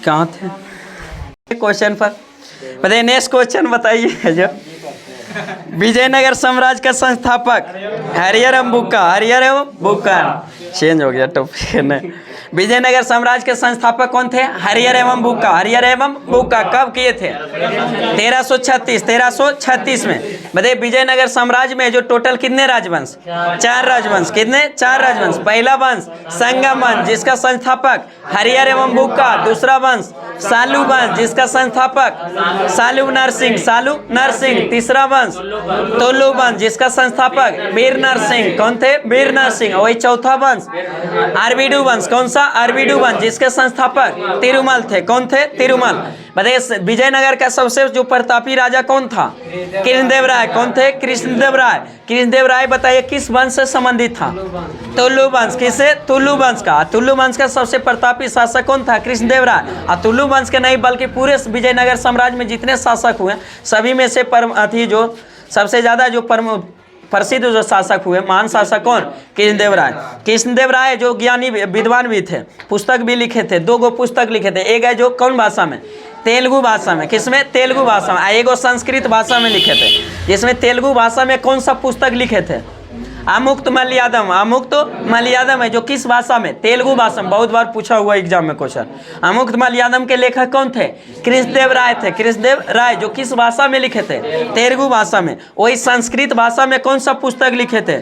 कहाँ थे? क्वेश्चन पर बताइए। नेक्स्ट क्वेश्चन बताइए जो विजयनगर साम्राज्य का संस्थापक हरिहर एवं बुक्का। हरिहर एवं बुक्का। चेंज हो गया टॉपिक नहीं। विजयनगर साम्राज्य के संस्थापक कौन थे? हरिहर एवं बुक्का। हरिहर एवं बुक्का कब किए थे? 1336 में। बताइए विजयनगर साम्राज्य में जो टोटल कितने राजवंश? 4 राजवंश। कितने? 4 राजवंश। पहला वंश संगम वंश जिसका संस्थापक हरिहर एवं बुक्का। दूसरा वंश सालू वंश जिसका संस्थापक सालू नरसिंह। सालू नरसिंह। तीसरा वंश तोलू वंश जिसका संस्थापक वीर नरसिंह। कौन थे? वीर नरसिंह। वही चौथा वंश आरबीडू वंश। कौन सा? था? अरविडुवन, जिसके संस्थापक तिरुमल थे। कौन थे? तिरुमल। बताइए विजयनगर का सबसे जो प्रतापी राजा कौन था? कृष्णदेव राय। कौन थे? कृष्णदेव राय। कृष्णदेव राय बताइए किस वंश से संबंधित था? तुलु वंश। किसे? तुलु वंश का। तुलु वंश का सबसे प्रतापी शासक कौन था? कृष्णदेव राय। और तुलु वंश के नहीं बल्कि पूरे विजयनगर साम्राज्य में जितने शासक हुए सभी में से जो सबसे ज्यादा जो प्रसिद्ध जो शासक हुए, महान शासक कौन? कृष्णदेव राय। कृष्णदेव राय जो ज्ञानी विद्वान भी थे, पुस्तक भी लिखे थे, 2 पुस्तक लिखे थे। एक है जो कौन भाषा में? तेलुगु भाषा में। किसमें? तेलुगु भाषा में। एक संस्कृत भाषा में लिखे थे, जिसमें तेलुगु भाषा में कौन सा पुस्तक लिखे थे? अमुक्त मलयालम। अमुक्त मलयालम है जो किस भाषा में? तेलुगु भाषा में। बहुत बार पूछा हुआ एग्जाम में क्वेश्चन। अमुक्त मलयालम के लेखक कौन थे? कृष्णदेव राय थे। कृष्णदेव राय जो किस भाषा में लिखे थे? तेलुगु भाषा में। वही संस्कृत भाषा में कौन सा पुस्तक लिखे थे?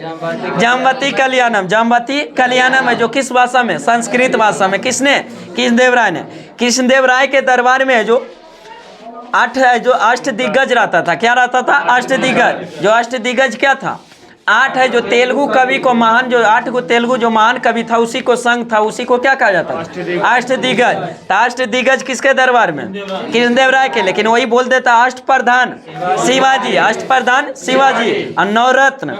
जाम्बवती कल्याणम। जाम्बवती कल्याणम है जो किस भाषा में? संस्कृत भाषा में। किसने? कृष्णदेव राय ने। कृष्णदेव राय के दरबार में जो अष्टदिग्गज रहता था। क्या रहता था? अष्टदिग्गज। जो अष्टदिग्गज क्या था? 8 है जो तेलुगु कवि को महान, जो 8 को तेलुगु जो महान कवि था उसी को संघ था, उसी को क्या कहा जाता है? अष्टदिग्गज। अष्टदिग्गज किसके दरबार में? कृष्णदेव राय के। लेकिन वही बोल देता अष्टप्रधान शिवाजी। अष्टप्रधान शिवाजी और नवरत्न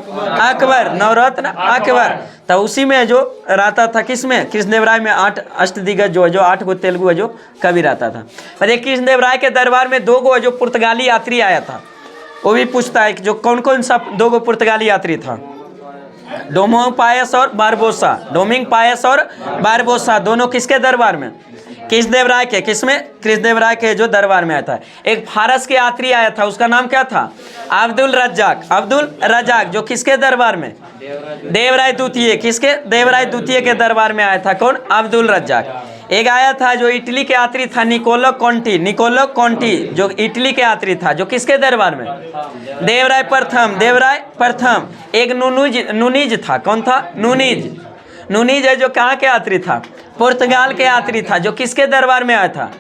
अकबर। नवरत्न अकबर। तो उसी में जो रहता था, किसमें? कृष्णदेव राय में 8 अष्टदिग्गज जो है, जो 8 को तेलुगु है जो कवि रहता था। पर कृष्णदेव राय के दरबार में 2 जो पुर्तगाली यात्री आया था, वो भी पूछता है कि जो कौन कौन सा 2 पुर्तगाली यात्री था? डोमिंग पायस और बारबोसा। डोमिंग पायस और बारबोसा दोनों किसके दरबार में? कृष्णदेव राय के। किसमें? कृष्णदेव राय के जो दरबार में आया था। एक फारस के यात्री आया था, उसका नाम क्या था? अब्दुल रज्जाक। अब्दुल रज्जाक जो किसके दरबार में? देवराय द्वितीय। किसके? देवराय द्वितीय के दरबार में आया था। कौन? अब्दुल रज्जाक। एक आया था जो इटली के यात्री था, निकोलो कॉन्टी। निकोलो कॉन्टी जो इटली के यात्री था, जो किसके दरबार में? देवराय प्रथम। देवराय प्रथम। एक नुनीज था। कौन था? नुनीज। नुनीज है जो कहाँ के यात्री था? पुर्तगाल के यात्री था, जो किसके दरबार में आया था?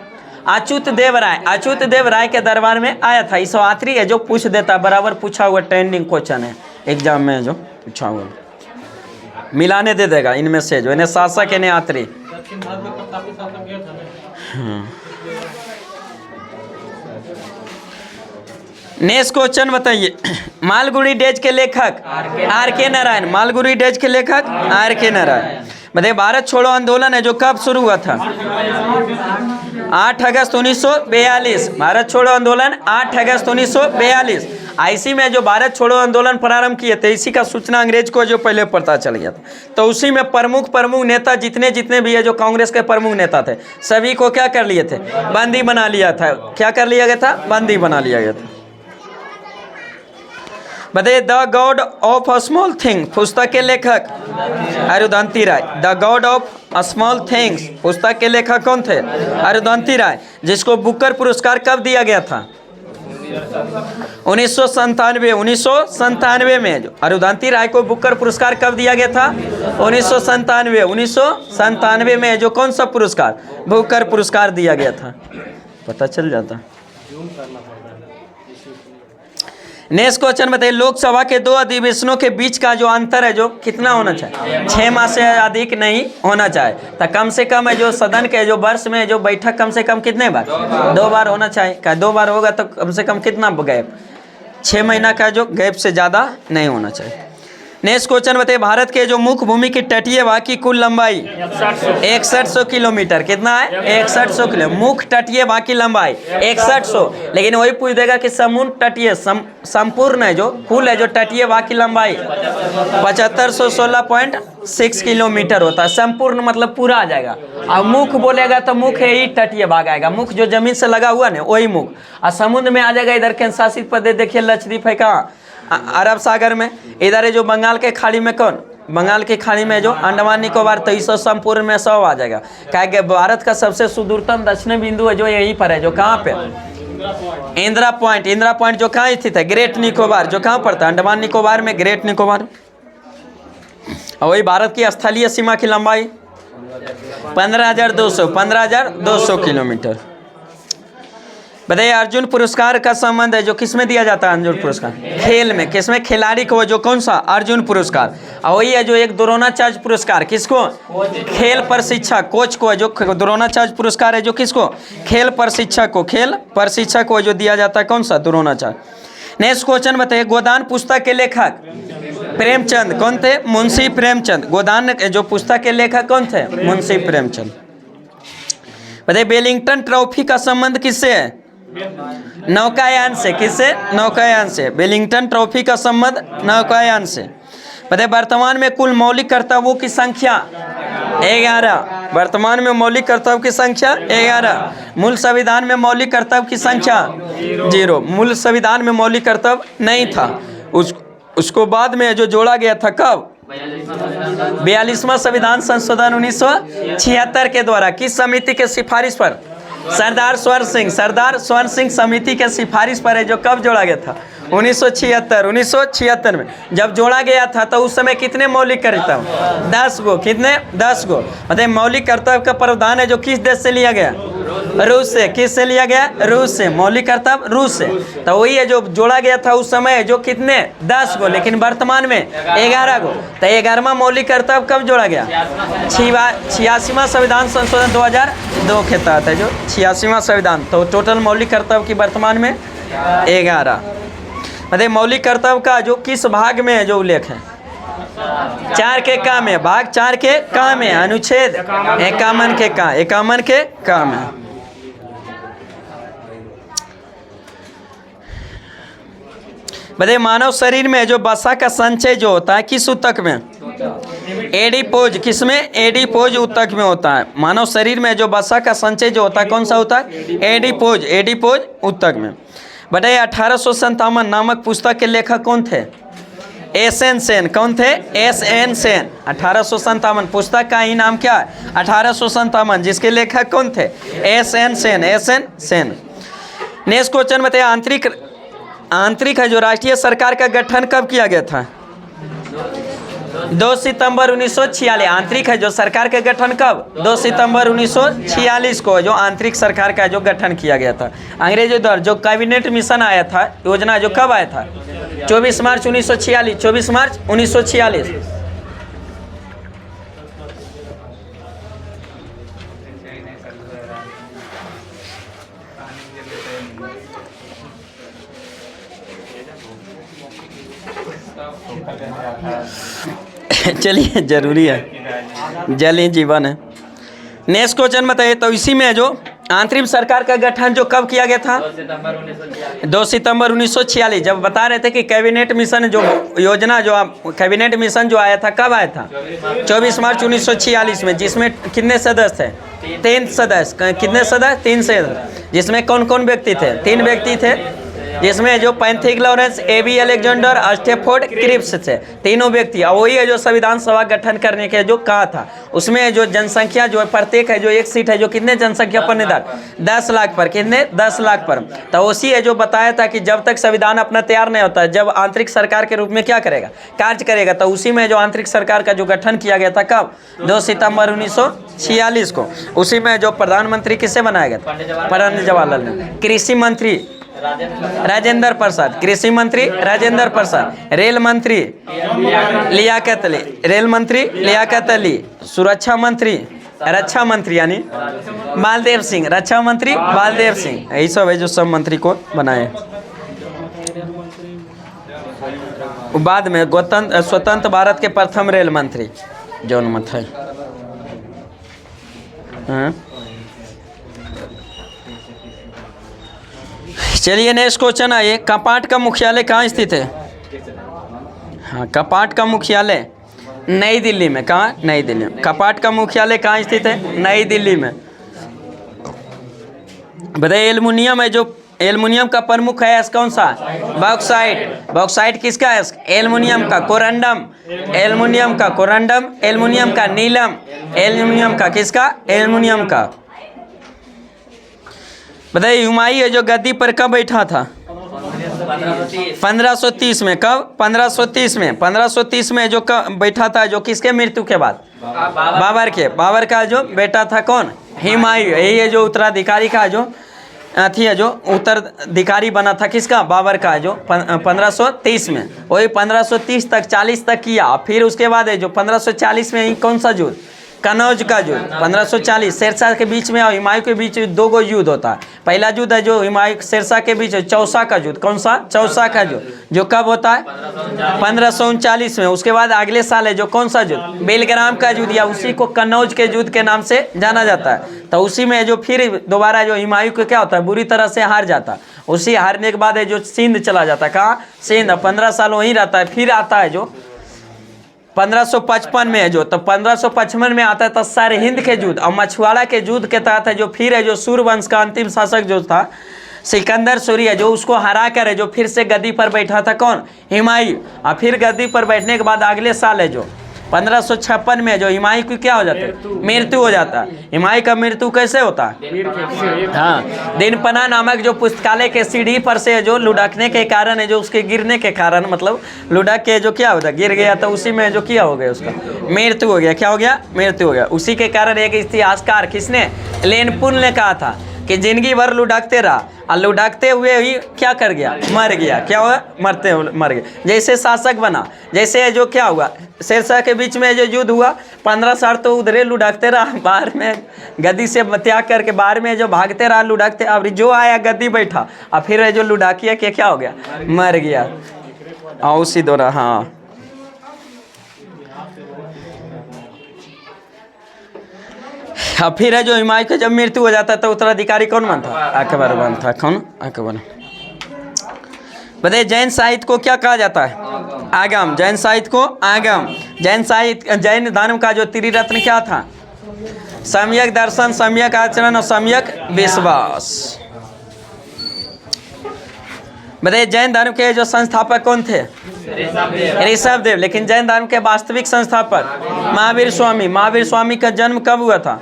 अच्युत देव राय। अच्युत देव राय के दरबार में आया था। इस यात्री है जो पूछ देता, बराबर पूछा हुआ ट्रेंडिंग क्वेश्चन है एग्जाम में, जो पूछा हुआ मिलाने दे देगा इनमें से, जो इन्हें शासक इन्हें यात्री। नेक्स्ट क्वेश्चन बताइए। मालगुडी डेज के लेखक R.K. नारायण। मालगुडी डेज के लेखक R.K. नारायण। बताइए भारत छोड़ो आंदोलन है जो कब शुरू हुआ था? 8 अगस्त 1942। भारत छोड़ो आंदोलन 8 अगस्त 1942। इसी में जो भारत छोड़ो आंदोलन प्रारंभ किए थे, इसी का सूचना अंग्रेज को जो पहले पता चल गया था। तो उसी में प्रमुख नेता जितने भी है, जो कांग्रेस के प्रमुख नेता थे, सभी को क्या कर लिए थे? बंदी बना लिया था। क्या कर लिया गया था? बंदी बना लिया गया था। बताइए the god of a small thing पुस्तक के लेखक Arundhati Roy. The god of a small things पुस्तक के लेखक कौन थे? अरुंधति राय, जिसको बुकर पुरस्कार कब दिया गया था? 1997 में। जो अरुंधति राय को बुकर पुरस्कार कब दिया गया था? 1997 में। जो कौन सा पुरस्कार? बुकर पुरस्कार दिया गया था। पता चल जाता। नेक्स्ट क्वेश्चन बताइए। लोकसभा के 2 अधिवेशनों के बीच का जो अंतर है, जो कितना होना चाहिए? 6 माह से अधिक नहीं होना चाहिए। तो कम से कम है जो सदन के जो वर्ष में जो बैठक कम से कम कितने बार? 2 बार होना चाहिए। क्या 2 बार होगा तो कम से कम कितना गैप? 6 महीना का जो गैप से ज़्यादा नहीं होना चाहिए। नेक्स्ट क्वेश्चन बताइए। भारत के जो मुख्य भूमि की तटीय वाह की कुल लंबाई 6100 किलोमीटर। कितना है? 6100 किलो। मुख्य तटीय वाह की लंबाई 6100। लेकिन वही पूछ देगा कि समुद्र तटीय संपूर्ण है जो कुल है जो तटीय वाह की लंबाई 7516.6 किलोमीटर होता है। संपूर्ण मतलब पूरा आ जाएगा। और मुख्य बोलेगा तो मुख्य ही तटीय भाग आएगा। मुख्य जो जमीन से लगा हुआ ना वही मुख्य। और समुद्र में आ जाएगा इधर केंद्र शासित प्रदेश। देखिए लक्षद्वीप है कहाँ? अरब सागर में। इधर है जो बंगाल के खाड़ी में। कौन? बंगाल की खाड़ी में जो अंडमान निकोबार। तो इस संपूर्ण में 100 आ जाएगा। क्या कि भारत का सबसे सुदूरतम दक्षिणी बिंदु है जो यहीं पर है, जो कहाँ पे? इंदिरा पॉइंट। इंदिरा पॉइंट जो कहाँ स्थित है? ग्रेट निकोबार। जो कहाँ पड़ता है? अंडमान निकोबार में ग्रेट निकोबार। और वही भारत की स्थलीय सीमा की लंबाई 15,200 किलोमीटर। बताइए अर्जुन पुरस्कार का संबंध है जो किस में दिया जाता है? अर्जुन पुरस्कार खेल में, किसमें? खिलाड़ी को, जो कौन सा? अर्जुन पुरस्कार। और वही है जो एक द्रोणाचार्य पुरस्कार किसको? खेल प्रशिक्षक कोच को, जो द्रोणाचार्य पुरस्कार है जो किसको? खेल प्रशिक्षक को, खेल प्रशिक्षक को जो दिया जाता है कौन सा? द्रोणाचार्य। नेक्स्ट क्वेश्चन बताइए, गोदान पुस्तक के लेखक प्रेमचंद कौन थे? मुंशी प्रेमचंद। गोदान जो पुस्तक के लेखक कौन थे? मुंशी प्रेमचंद। बताइए वेलिंगटन ट्रॉफी का संबंध किससे है? नौकायान से। किससे? नौकायान से। वेलिंगटन ट्रॉफी का संबंध नौकायान से। बताइए वर्तमान में कुल मौलिक कर्तव्यों की संख्या 11। वर्तमान में मौलिक कर्तव्य की संख्या 11। मूल संविधान में मौलिक कर्तव्य की संख्या 0। मूल संविधान में मौलिक कर्तव्य नहीं था, उसको बाद में जो जोड़ा गया था कब? 42वां संविधान संशोधन 1976 के द्वारा। किस समिति के सिफारिश पर? सरदार स्वर्ण सिंह समिति के सिफारिश पर है जो कब जोड़ा गया था? 1976 में जब जोड़ा गया था तो उस समय कितने मौलिक कर्तव्य? 10 गो। कितने? 10 गो। मतलब मौलिक कर्तव्य का प्रावधान है जो किस देश से लिया गया? रूस से। किस से लिया गया? रूस से। मौलिक कर्तव्य रूस से। तो वही है जो जोड़ा गया था उस समय जो कितने? 10 गो, लेकिन वर्तमान में 11 गो। तो 11वां मौलिक कर्तव्य कब जोड़ा गया? 86वां संविधान संशोधन 2002 के तहत है जो 86वां संविधान। तो टोटल मौलिक कर्तव्य की वर्तमान में 11। मतलब मौलिक कर्तव्य का जो किस भाग में है जो उल्लेख है? 4 के का में, भाग 4 के का में, अनुच्छेद 51 के का, 51 के का में। बताइए मानव शरीर में जो वसा का संचय जो होता है किस ऊतक में? एडिपोज। किसमें? एडिपोज ऊतक में होता है। मानव शरीर में जो वसा का संचय जो होता है कौन सा होता है? एडिपोज। एडिपोज ऊतक में। बताइए 1857 नामक पुस्तक के लेखक कौन थे? एस.एन. सेन। कौन थे? एस.एन. सेन। 1857 पुस्तक का ही नाम क्या है? 1857, जिसके लेखक कौन थे? SN. Sen. SN. Sen. Next question बताइए आंतरिक है जो राष्ट्रीय सरकार का गठन कब किया गया था? 2 सितंबर 1946। आंतरिक है जो सरकार का गठन कब? 2 सितंबर 1946 को जो आंतरिक सरकार का जो गठन किया गया था। अंग्रेजों द्वारा जो कैबिनेट मिशन आया था योजना जो कब आया था? 24 मार्च 1946। 24 मार्च 1946। चलिए जरूरी है, जल ही जीवन है। नेक्स्ट क्वेश्चन बताइए तो इसी में जो आंतरिक सरकार का गठन जो कब किया गया था? 2 सितंबर 1946। जब बता रहे थे कि कैबिनेट मिशन जो योजना जो कैबिनेट मिशन जो आया था कब आया था? 24 मार्च 1946 में, जिसमें कितने सदस्य थे? 3 सदस्य। कितने सदस्य? 3 सदस्य। जिसमें कौन कौन व्यक्ति थे? 3 व्यक्ति थे, जिसमें जो Pethick Lawrence, A B. Alexander, Stafford Cripps थे, तीनों व्यक्ति। और वही है जो संविधान सभा गठन करने के जो कहा था। उसमें जो जनसंख्या जो प्रत्येक है जो एक सीट है जो कितने जनसंख्या पर निर्धारित? 10 लाख पर। कितने? 10 लाख पर। तो उसी है जो बताया था कि जब तक संविधान अपना तैयार नहीं होता जब आंतरिक सरकार के रूप में क्या करेगा? कार्य करेगा। तो उसी में जो आंतरिक सरकार का जो गठन किया गया था कब? 2 सितंबर 1946 को। उसी में जो प्रधानमंत्री किससे बनाया गया था? पंडित जवाहरलाल नेहरू। कृषि मंत्री राजेंद्र प्रसाद। कृषि मंत्री राजेंद्र प्रसाद। रेल मंत्री लियाकत अली। रेल मंत्री लियाकत अली। सुरक्षा मंत्री रक्षा मंत्री यानी बालदेव सिंह। रक्षा मंत्री बालदेव सिंह। यही सब है जो सब मंत्री को बनाए। बाद में स्वतंत्र भारत के प्रथम रेल मंत्री जौन मत है। चलिए नेक्स्ट क्वेश्चन आइए, कपाट का मुख्यालय कहाँ स्थित है? हाँ, कपाट का मुख्यालय नई दिल्ली में। कहाँ? नई दिल्ली में। कपाट का मुख्यालय कहाँ स्थित है? नई दिल्ली में। बताइए एल्युमिनियम है जो एल्युमिनियम का प्रमुख है कौन सा? बॉक्साइट। बॉक्साइट किसका है? एल्युमिनियम का। कोरंडम एल्युमिनियम का। कोरंडम एल्युमिनियम का। नीलम एल्युमिनियम का। किसका? एल्युमिनियम का। बताइए हुमायूं जो गद्दी पर कब बैठा था? 1530 में। कब? 1530 में। 1530 में जो बैठा था जो किसके मृत्यु के बाद? बाबर के। बाबर का जो बेटा था कौन? हुमायूं। यही है जो उत्तराधिकारी का जो थी है जो उत्तराधिकारी बना था किसका, बाबर का है जो 1530 में, वही 1530 तक 40 तक किया। फिर उसके बाद है जो 1540 में कौन सा युद्ध, कनौज का युद्ध 1540, शेरशाह के बीच में और हुमायूं के बीच 2 गो युद्ध होता है। पहला युद्ध है जो हुमायूं शेरशाह के बीच चौसा का युद्ध, कौन सा, चौसा का युद्ध, जो कब होता है 1539 में। उसके बाद अगले साल है जो कौन सा युद्ध, बेलग्राम का युद्ध, या उसी को कन्नौज के युद्ध के नाम से जाना जाता है। तो उसी में जो फिर दोबारा जो हुमायूं को क्या होता है, बुरी तरह से हार जाता है। उसी हारने के बाद है जो सिंध चला जाता है, कहाँ, सिंध, 15 साल वहीं रहता है। फिर आता है जो 1555 में है जो, तो 1555 में आता है तो सारे हिंद के युद्ध और मछुआरा के युद्ध के तहत है जो फिर है जो सूर्यवंश का अंतिम शासक जो था सिकंदर सूरी है जो उसको हरा कर है जो फिर से गद्दी पर बैठा था, कौन, हुमायूं। और फिर गद्दी पर बैठने के बाद अगले साल है जो 1556 में जो हुमायूं की क्या हो जाता है, मृत्यु हो जाता है। हुमायूं का मृत्यु कैसे होता है, हाँ, दिनपना नामक जो पुस्तकालय के सीढ़ी पर से जो लुढ़कने के कारण है जो उसके गिरने के कारण, मतलब लुढ़क के जो क्या होता है, गिर गया, तो उसी में जो क्या हो गया, उसका मृत्यु हो गया। क्या हो गया, मृत्यु हो गया। उसी के कारण एक इतिहासकार किसने, लेनपुल ने कहा था कि जिंदगी भर लुढ़कते रहा और लुढ़कते हुए ही क्या कर गया, मर गया। क्या हुआ, मर गया। जैसे शासक बना, जैसे जो क्या हुआ, शेरशाह के बीच में जो युद्ध हुआ 15 साल तो उधरे लुढ़कते रहा, बाहर में गद्दी से त्याग करके बाहर में जो भागते रहा लुढ़कते, अब जो आया गद्दी बैठा और फिर जो लुढ़ाकिया के क्या हो गया, मर गया। और उसी दौरान हाँ अब फिर है जो हुमायूं का जब मृत्यु हो जाता है तो उत्तराधिकारी कौन बनता, अकबर बनता। कौन, अकबर। बताइए जैन साहित्य को क्या कहा जाता है, आगम। जैन साहित्य को आगम। जैन साहित्य, जैन धर्म का जो त्रिरत्न क्या था, सम्यक दर्शन, सम्यक आचरण और सम्यक विश्वास। बताइए जैन धर्म के जो संस्थापक कौन थे, ऋषभ देव। लेकिन जैन धर्म के वास्तविक संस्थापक महावीर स्वामी। महावीर स्वामी का जन्म कब हुआ था,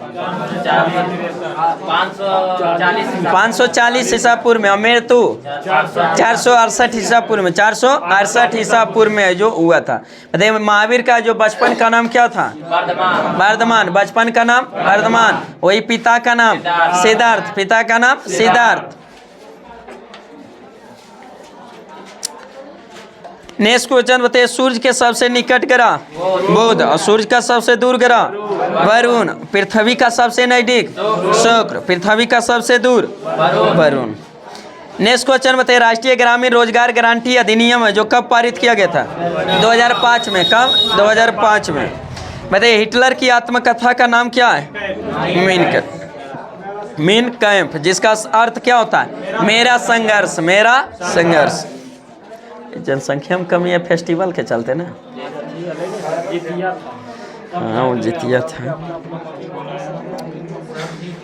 540 ईसा पूर्व में, और मृत्यु 468 ईसा पूर्व में, 468 ईसा पूर्व में जो हुआ था। बताइए महावीर का जो बचपन का नाम क्या था, वर्धमान। बचपन का नाम वर्धमान। वही पिता का नाम सिद्धार्थ, पिता का नाम सिद्धार्थ। नेक्स्ट क्वेश्चन बताइए सूर्य के सबसे निकट ग्रह बुध और सूर्य का सबसे दूर ग्रह वरुण। पृथ्वी का सबसे नजदीक शुक्र, पृथ्वी का सबसे दूर वरुण। नेक्स्ट क्वेश्चन बताइए राष्ट्रीय ग्रामीण रोजगार गारंटी अधिनियम है जो कब पारित किया गया था, 2005 में। कब, 2005 में। बताइए हिटलर की आत्मकथा का नाम क्या है, मीन कैंप, जिसका अर्थ क्या होता है, मेरा संघर्ष, मेरा संघर्ष। जनसंख्या में कमी है फेस्टिवल के चलते ना, हाँ वो जितिया था।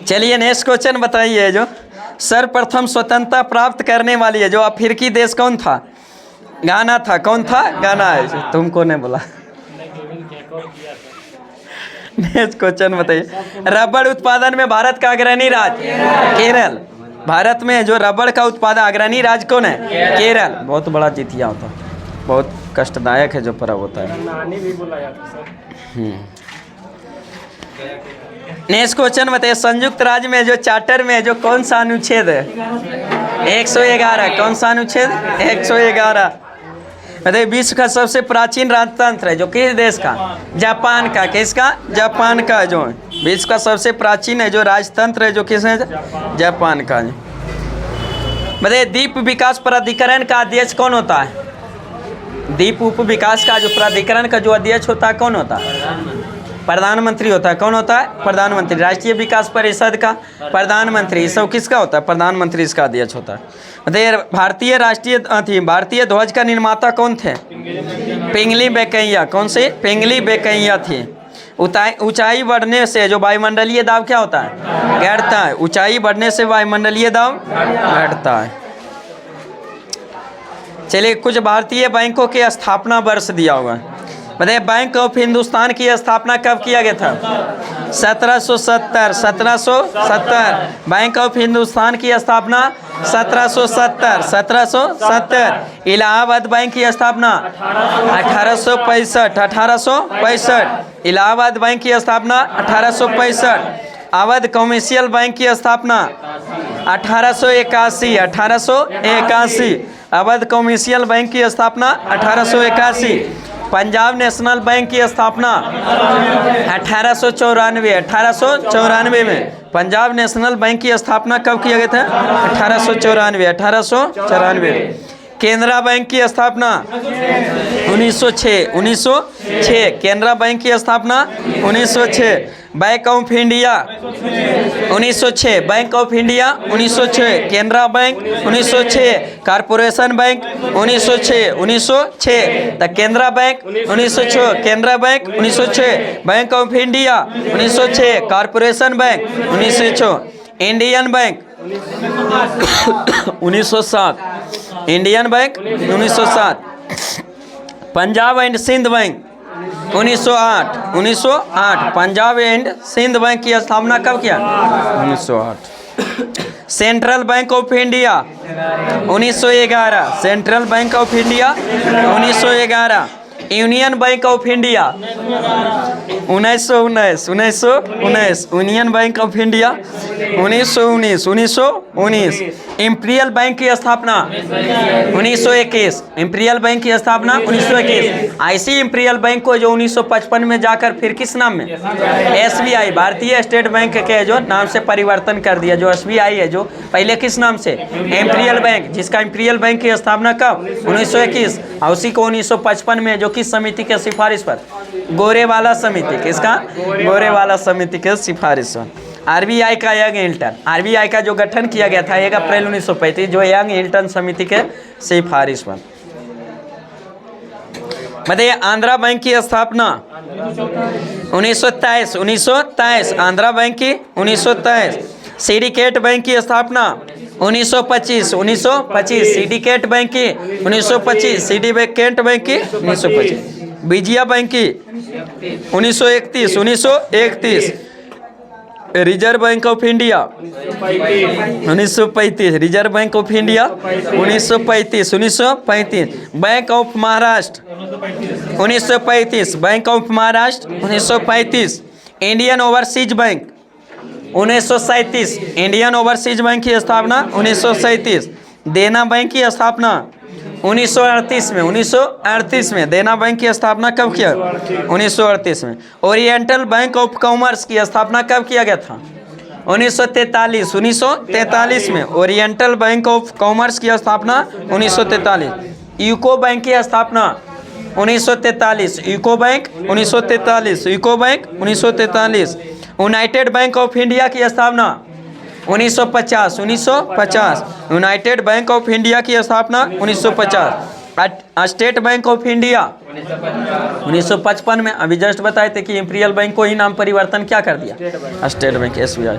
चलिए नेक्स्ट क्वेश्चन बताइए जो सर्वप्रथम स्वतंत्रता प्राप्त करने वाली है जो अफ्रीकी देश कौन था, गाना था। कौन था, गाना है। तुमको नहीं बोला। नेक्स्ट क्वेश्चन बताइए रबड़ उत्पादन में भारत का अग्रणी राज्य केरल। भारत में जो रबड़ का उत्पादन अग्रणी राज्य कौन है, केरल। बहुत बड़ा जितिया होता है, बहुत कष्टदायक है जो पर्व होता है। नेक्स्ट क्वेश्चन बताइए संयुक्त राज्य में जो चार्टर में जो कौन सा अनुच्छेद है, 111। कौन सा अनुच्छेद, 111। बताइए विश्व का सबसे प्राचीन राजतंत्र है जो किस देश का, जापान का। किसका, जापान का। जो विश्व का सबसे प्राचीन है जो राजतंत्र है जो किस है, जापान का। बताइए द्वीप विकास प्राधिकरण का अध्यक्ष कौन होता है, द्वीप उप विकास का जो प्राधिकरण का जो अध्यक्ष होता है कौन होता है, प्रधानमंत्री होता है। कौन होता है, प्रधानमंत्री। राष्ट्रीय विकास परिषद का प्रधानमंत्री, ये सब किसका होता है, प्रधानमंत्री इसका अध्यक्ष होता है। बताइए भारतीय राष्ट्रीय भारतीय ध्वज का निर्माता कौन थे, पिंगली बेकैया। कौन से, पिंगली बेकैया थी। ऊंचाई बढ़ने से जो वायुमंडलीय दाब क्या होता है, घटता है। ऊंचाई बढ़ने से वायुमंडलीय दाब घटता है। चलिए कुछ भारतीय बैंकों के स्थापना वर्ष दिया हुआ है। बताइए बैंक ऑफ हिंदुस्तान की स्थापना कब किया गया था, 1770। 1770 बैंक ऑफ हिंदुस्तान की स्थापना 1770। 1770 इलाहाबाद बैंक की स्थापना 1865। 1865 इलाहाबाद बैंक की स्थापना 1865। अवध कमर्शियल बैंक की स्थापना 1881। 1881 अवध कमर्शियल बैंक की स्थापना 1881। पंजाब नेशनल बैंक की स्थापना 1894। 1894 में पंजाब नेशनल बैंक की स्थापना कब किया गया था? 1894। 1894। केनरा बैंक की स्थापना 1906। 1906 केनरा बैंक की स्थापना 1906। Bank of India 1906। Bank of India 1906। Canara bank 1906। Corporation bank 1906। 1906 the Canara bank 1906। Canara bank 1906। Bank of India 1906। Corporation bank 1906। Indian bank 1907। Indian bank 1907। Punjab and Sindh bank 1908। 1908 Punjab and Sindh bank की स्थापना कब किया? 1908। Central bank of India 1911। Central bank of India 1911। Union bank of India 1919। 1919 union bank of India 1919। 1919 imperial bank की स्थापना 1921। इंपीरियल बैंक की स्थापना 1921। ऐसी इंपीरियल बैंक को जो 1955 में जाकर फिर किस नाम में? एसबीआई भारतीय स्टेट बैंक के जो नाम से परिवर्तन कर दिया। जो एसबीआई है जो पहले किस नाम से? इंपीरियल बैंक, जिसका इंपीरियल बैंक की स्थापना कब? 1921। और उसी को 1955 में जो किस समिति के सिफारिश पर? गोरेवाला समिति। किसका? गोरेवाला समिति के सिफारिश पर। आरबीआई का यंग हिल्टन, आरबीआई का जो गठन किया गया था 1 अप्रैल 1935 जो यंग हिल्टन समिति के सिफारिश पर। बताइए आंध्रा बैंक की स्थापना 1923। 1923 आंध्रा बैंक की 1923। सिंडिकेट बैंक की स्थापना 1925। 1925 सिंडिकेट बैंक की 1925। सिंडिकेट बैंक की 1925। विजया बैंक की 1931। 1931 reserve bank of India 1935। Reserve bank of India 1935। 1935 bank of Maharashtra 1935। Bank of Maharashtra 1935। Indian overseas bank 1937। Indian overseas bank की स्थापना 1937। देना बैंक की स्थापना 1938 में। 1938 में देना बैंक की स्थापना कब किया? 1938 में। ओरिएंटल बैंक ऑफ कॉमर्स की स्थापना कब किया गया था? 1943। 1943 में ओरिएंटल बैंक ऑफ कॉमर्स की स्थापना 1943। यूको बैंक की स्थापना 1943। UCO bank 1943। UCO bank 1943। United bank of India की स्थापना 1950। 1950 यूनाइटेड बैंक ऑफ इंडिया की स्थापना 1950। स्टेट बैंक ऑफ इंडिया 1955 में। अभी जस्ट बताए थे कि इंपीरियल बैंक को ही नाम परिवर्तन क्या कर दिया? State bank SBI.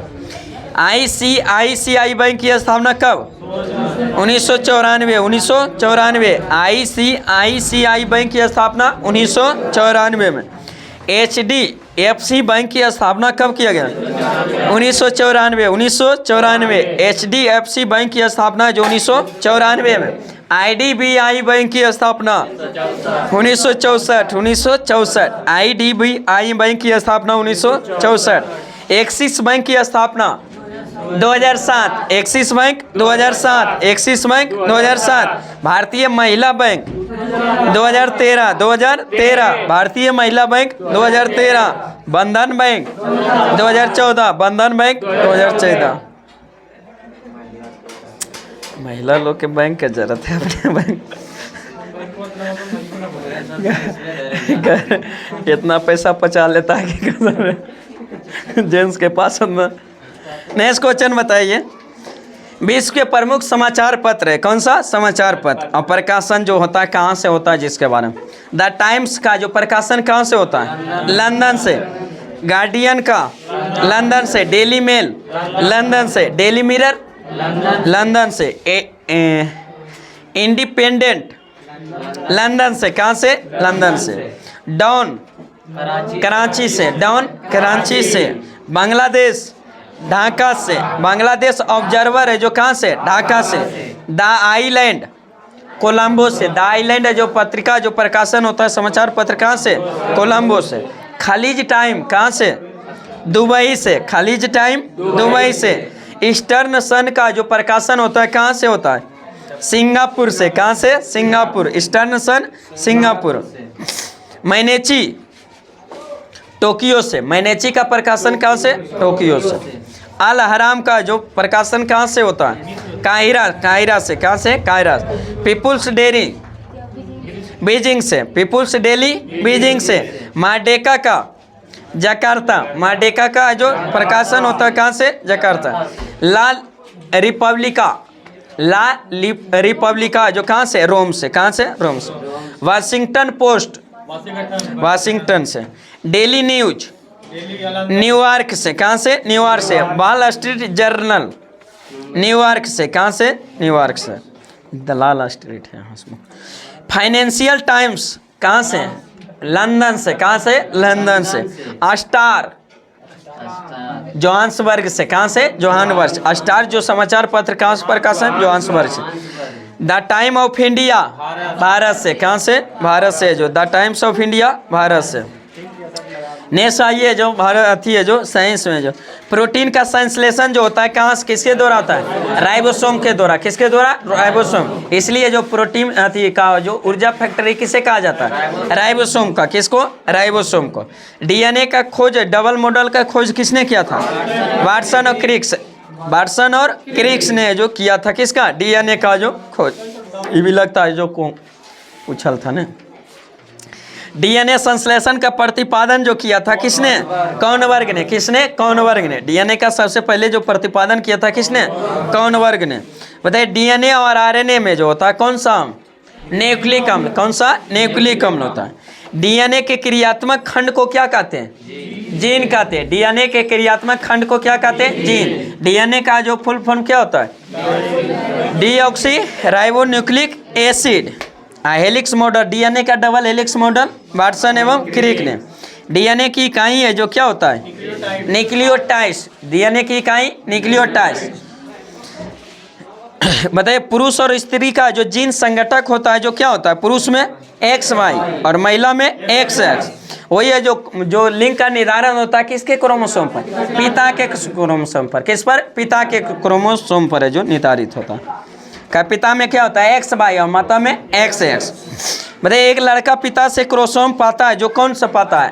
ICICI bank की स्थापना कब? 1994। 1994 आईसीआईसीआई बैंक की स्थापना 1994 में। एचडीएफसी बैंक की स्थापना कब किया गया? 1994। 1994 एचडीएफसी बैंक की स्थापना जो 1994 में। आईडीबीआई बैंक की स्थापना 1964। 1964 आईडीबीआई बैंक की स्थापना 1964। एक्सिस बैंक की स्थापना 2007। Axis bank 2007। Axis bank 2007। भारतीय महिला बैंक 2013। 2013 भारतीय महिला बैंक 2013। बंधन बैंक 2014। बंधन बैंक 2014। महिला लोग के बैंक की जरूरत है अपने बैंक। इतना पैसा पचा लेता है कि जेंट्स के पास में। नेक्स्ट क्वेश्चन बताइए। विश्व के प्रमुख समाचार पत्र है कौन सा? समाचार पत्र। और प्रकाशन जो होता है कहाँ से होता है जिसके बारे में? द टाइम्स का जो प्रकाशन कहाँ से होता है? लंदन से। गार्डियन का लंदन से। डेली मेल लंदन से। डेली मिरर लंदन से। इंडिपेंडेंट लंदन से। कहाँ से? लंदन से। डॉन कराची से। डॉन कराची से। बांग्लादेश ढाका से। बांग्लादेश ऑब्जर्वर है जो कहाँ से? ढाका से। द आइलैंड कोलंबो से। द आइलैंड है जो पत्रिका जो प्रकाशन होता है समाचार पत्र कहाँ से? कोलंबो से। खलीज टाइम कहाँ से? दुबई से, खालिज टाइम दुबई से। ईस्टर्न सन का जो प्रकाशन होता है कहाँ से होता है? सिंगापुर से। कहाँ से? सिंगापुर। ईस्टर्न सन सिंगापुर। मैनेची टोक्यो से। मैनेची का प्रकाशन कहाँ से? टोक्यो से। अल हराम का जो प्रकाशन कहाँ से होता है? काहिरा, काहिरा से। कहाँ से? काहिरा। पीपुल्स डेयरी बीजिंग से। पीपुल्स डेली बीजिंग से। मार्डेका का जकार्ता। मार्डेका का जो प्रकाशन होता है कहाँ से? जकार्ता। ला रिपब्लिका, ला रिपब्लिका जो कहाँ से? रोम से। कहाँ से? रोम से। वाशिंगटन पोस्ट, वाशिंगटन से। डेली न्यूज न्यूयॉर्क से। कहाँ से? न्यूयॉर्क से। वॉल स्ट्रीट जर्नल न्यूयॉर्क से। कहाँ से? न्यूयॉर्क से। दलाल स्ट्रीट है उसमें। फाइनेंशियल टाइम्स कहाँ से? लंदन से। कहाँ से? लंदन से। स्टार जोहान्सबर्ग से। कहाँ से? जोहान्सबर्ग। स्टार जो समाचार पत्र कहाँ से प्रकाशन? जोहान्सबर्ग से। The time of India Bharat से। कहाँ से? भारत से। जो the times of India Bharat से। नेशा ये जो भारत अथी है जो साइंस में जो प्रोटीन का संश्लेषण जो होता है कहाँ से किसके द्वारा होता है? राइबोसोम के द्वारा। किसके द्वारा? राइबोसोम। इसलिए जो प्रोटीन अथी का जो ऊर्जा फैक्ट्री किसे कहा जाता है? राइबोसोम का। किसको? राइबोसोम को। डीएनए का खोज, डबल मॉडल का खोज किसने किया था? वाटसन और क्रिक्स। वाटसन और क्रिक्स ने जो किया था किसका? डीएनए का जो खोज। ये भी लगता है जो उछल था ना। डीएनए संश्लेषण का प्रतिपादन जो किया था किसने? कॉर्नबर्ग ने। किसने? कॉर्नबर्ग ने। डीएनए का सबसे पहले जो प्रतिपादन किया था किसने? कॉर्नबर्ग ने। बताइए डीएनए और आरएनए में जो होता है कौन सा? न्यूक्लिक अम्ल। कौन सा? न्यूक्लिक अम्ल होता है। डीएनए के क्रियात्मक खंड को क्या कहते हैं? जीन कहते हैं। डीएनए के क्रियात्मक खंड को क्या कहते हैं? जीन। डीएनए का जो फुल फॉर्म क्या होता है? Deoxy ribonucleic acid. Helix model, DNA का डबल हेलिक्स मॉडल वाटसन एवं क्रिक ने। डीएनए की इकाई है जो क्या होता है? न्यूक्लियोटाइड्स। डीएनए की इकाई न्यूक्लियोटाइड्स। बताइए पुरुष और स्त्री का जो जीन संगठक होता है जो क्या होता है? पुरुष में XY और महिला में XX। वही है जो लिंग का निर्धारण होता है किसके क्रोमोसोम पर? पिता के क्रोमोसोम पर। किस पर? पिता के क्रोमोसोम पर है जो निर्धारित होता है। का पिता में क्या होता है? XY और माता में XX। बताइए एक लड़का पिता से क्रोमोसोम पाता है जो कौन सा पाता है?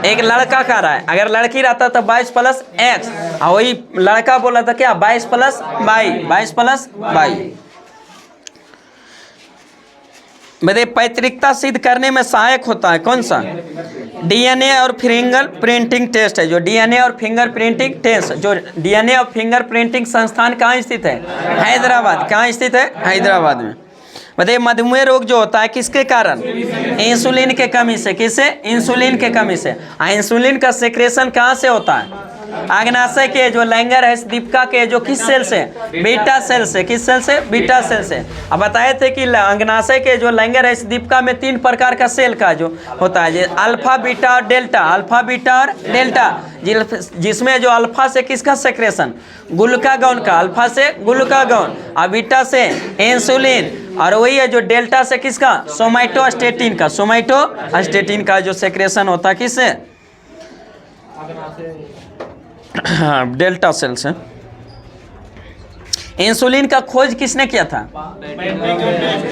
एक लड़का कह रहा है। अगर लड़की रहता तो 22 + X। और वही लड़का बोला था क्या? 22 + 22। 22 + 22। बताइए पैतृकता सिद्ध करने में सहायक होता है कौन सा? डीएनए और फिंगर प्रिंटिंग टेस्ट है। जो डीएनए और फिंगर प्रिंटिंग टेस्ट, जो डीएनए और फिंगर प्रिंटिंग संस्थान कहाँ स्थित है? हैदराबाद। कहाँ स्थित है? हैदराबाद में। बताइए मधुमेह रोग जो होता है किसके कारण? इंसुलिन के कमी से। किससे? इंसुलिन के कमी से। इंसुलिन का सेक्रेशन कहाँ से होता है? अग्नाशय के जो लैंगर है दीपिका के जो किस सेल से? बीटा सेल से। किस सेल से? बीटा सेल से। अब बताए थे कि अग्नाशय के जो लैंगर है दीपिका में 3 प्रकार का सेल का जो होता है, अल्फा बीटा और डेल्टा। अल्फा बीटा और डेल्टा, जिसमें जो अल्फा से किसका सेक्रेशन? ग्लूकागॉन का। अल्फा से ग्लूकागॉन और बीटा से इंसुलिन, और वही है जो डेल्टा से किसका? सोमाइटोस्टेटिन का। सोमाइटोस्टेटिन का जो सेक्रेशन होता है किससे? हाँ, डेल्टा सेल से। इंसुलिन का खोज किसने किया था?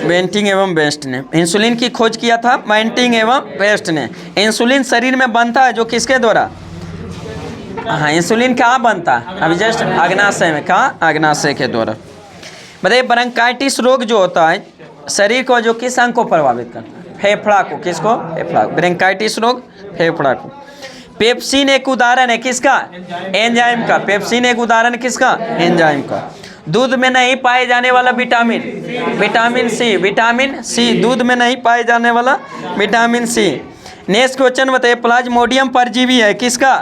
बेंटिंग एवं बेस्ट ने। इंसुलिन की खोज किया था बेंटिंग एवं बेस्ट ने। इंसुलिन शरीर में बनता है जो किसके द्वारा? हाँ, इंसुलिन कहाँ बनता है? अभी जस्ट अग्नाशय में। कहाँ? अग्नाशय के द्वारा। बताइए ब्रोंकाइटिस रोग जो होता है शरीर को जो किस अंग को प्रभावित करता है? फेफड़ा को। किसको? फेफड़ा। ब्रोंकाइटिस रोग फेफड़ा को। पेप्सिन एक उदाहरण है किसका? एंजाइम का। पेप्सिन एक उदाहरण किसका? एंजाइम का। दूध में नहीं पाए जाने वाला vitamin? Vitamin C. Vitamin C, दूध में नहीं पाए जाने वाला विटामिन सी। नेक्स्ट क्वेश्चन बताइए प्लाज्मोडियम परजीवी है किसका?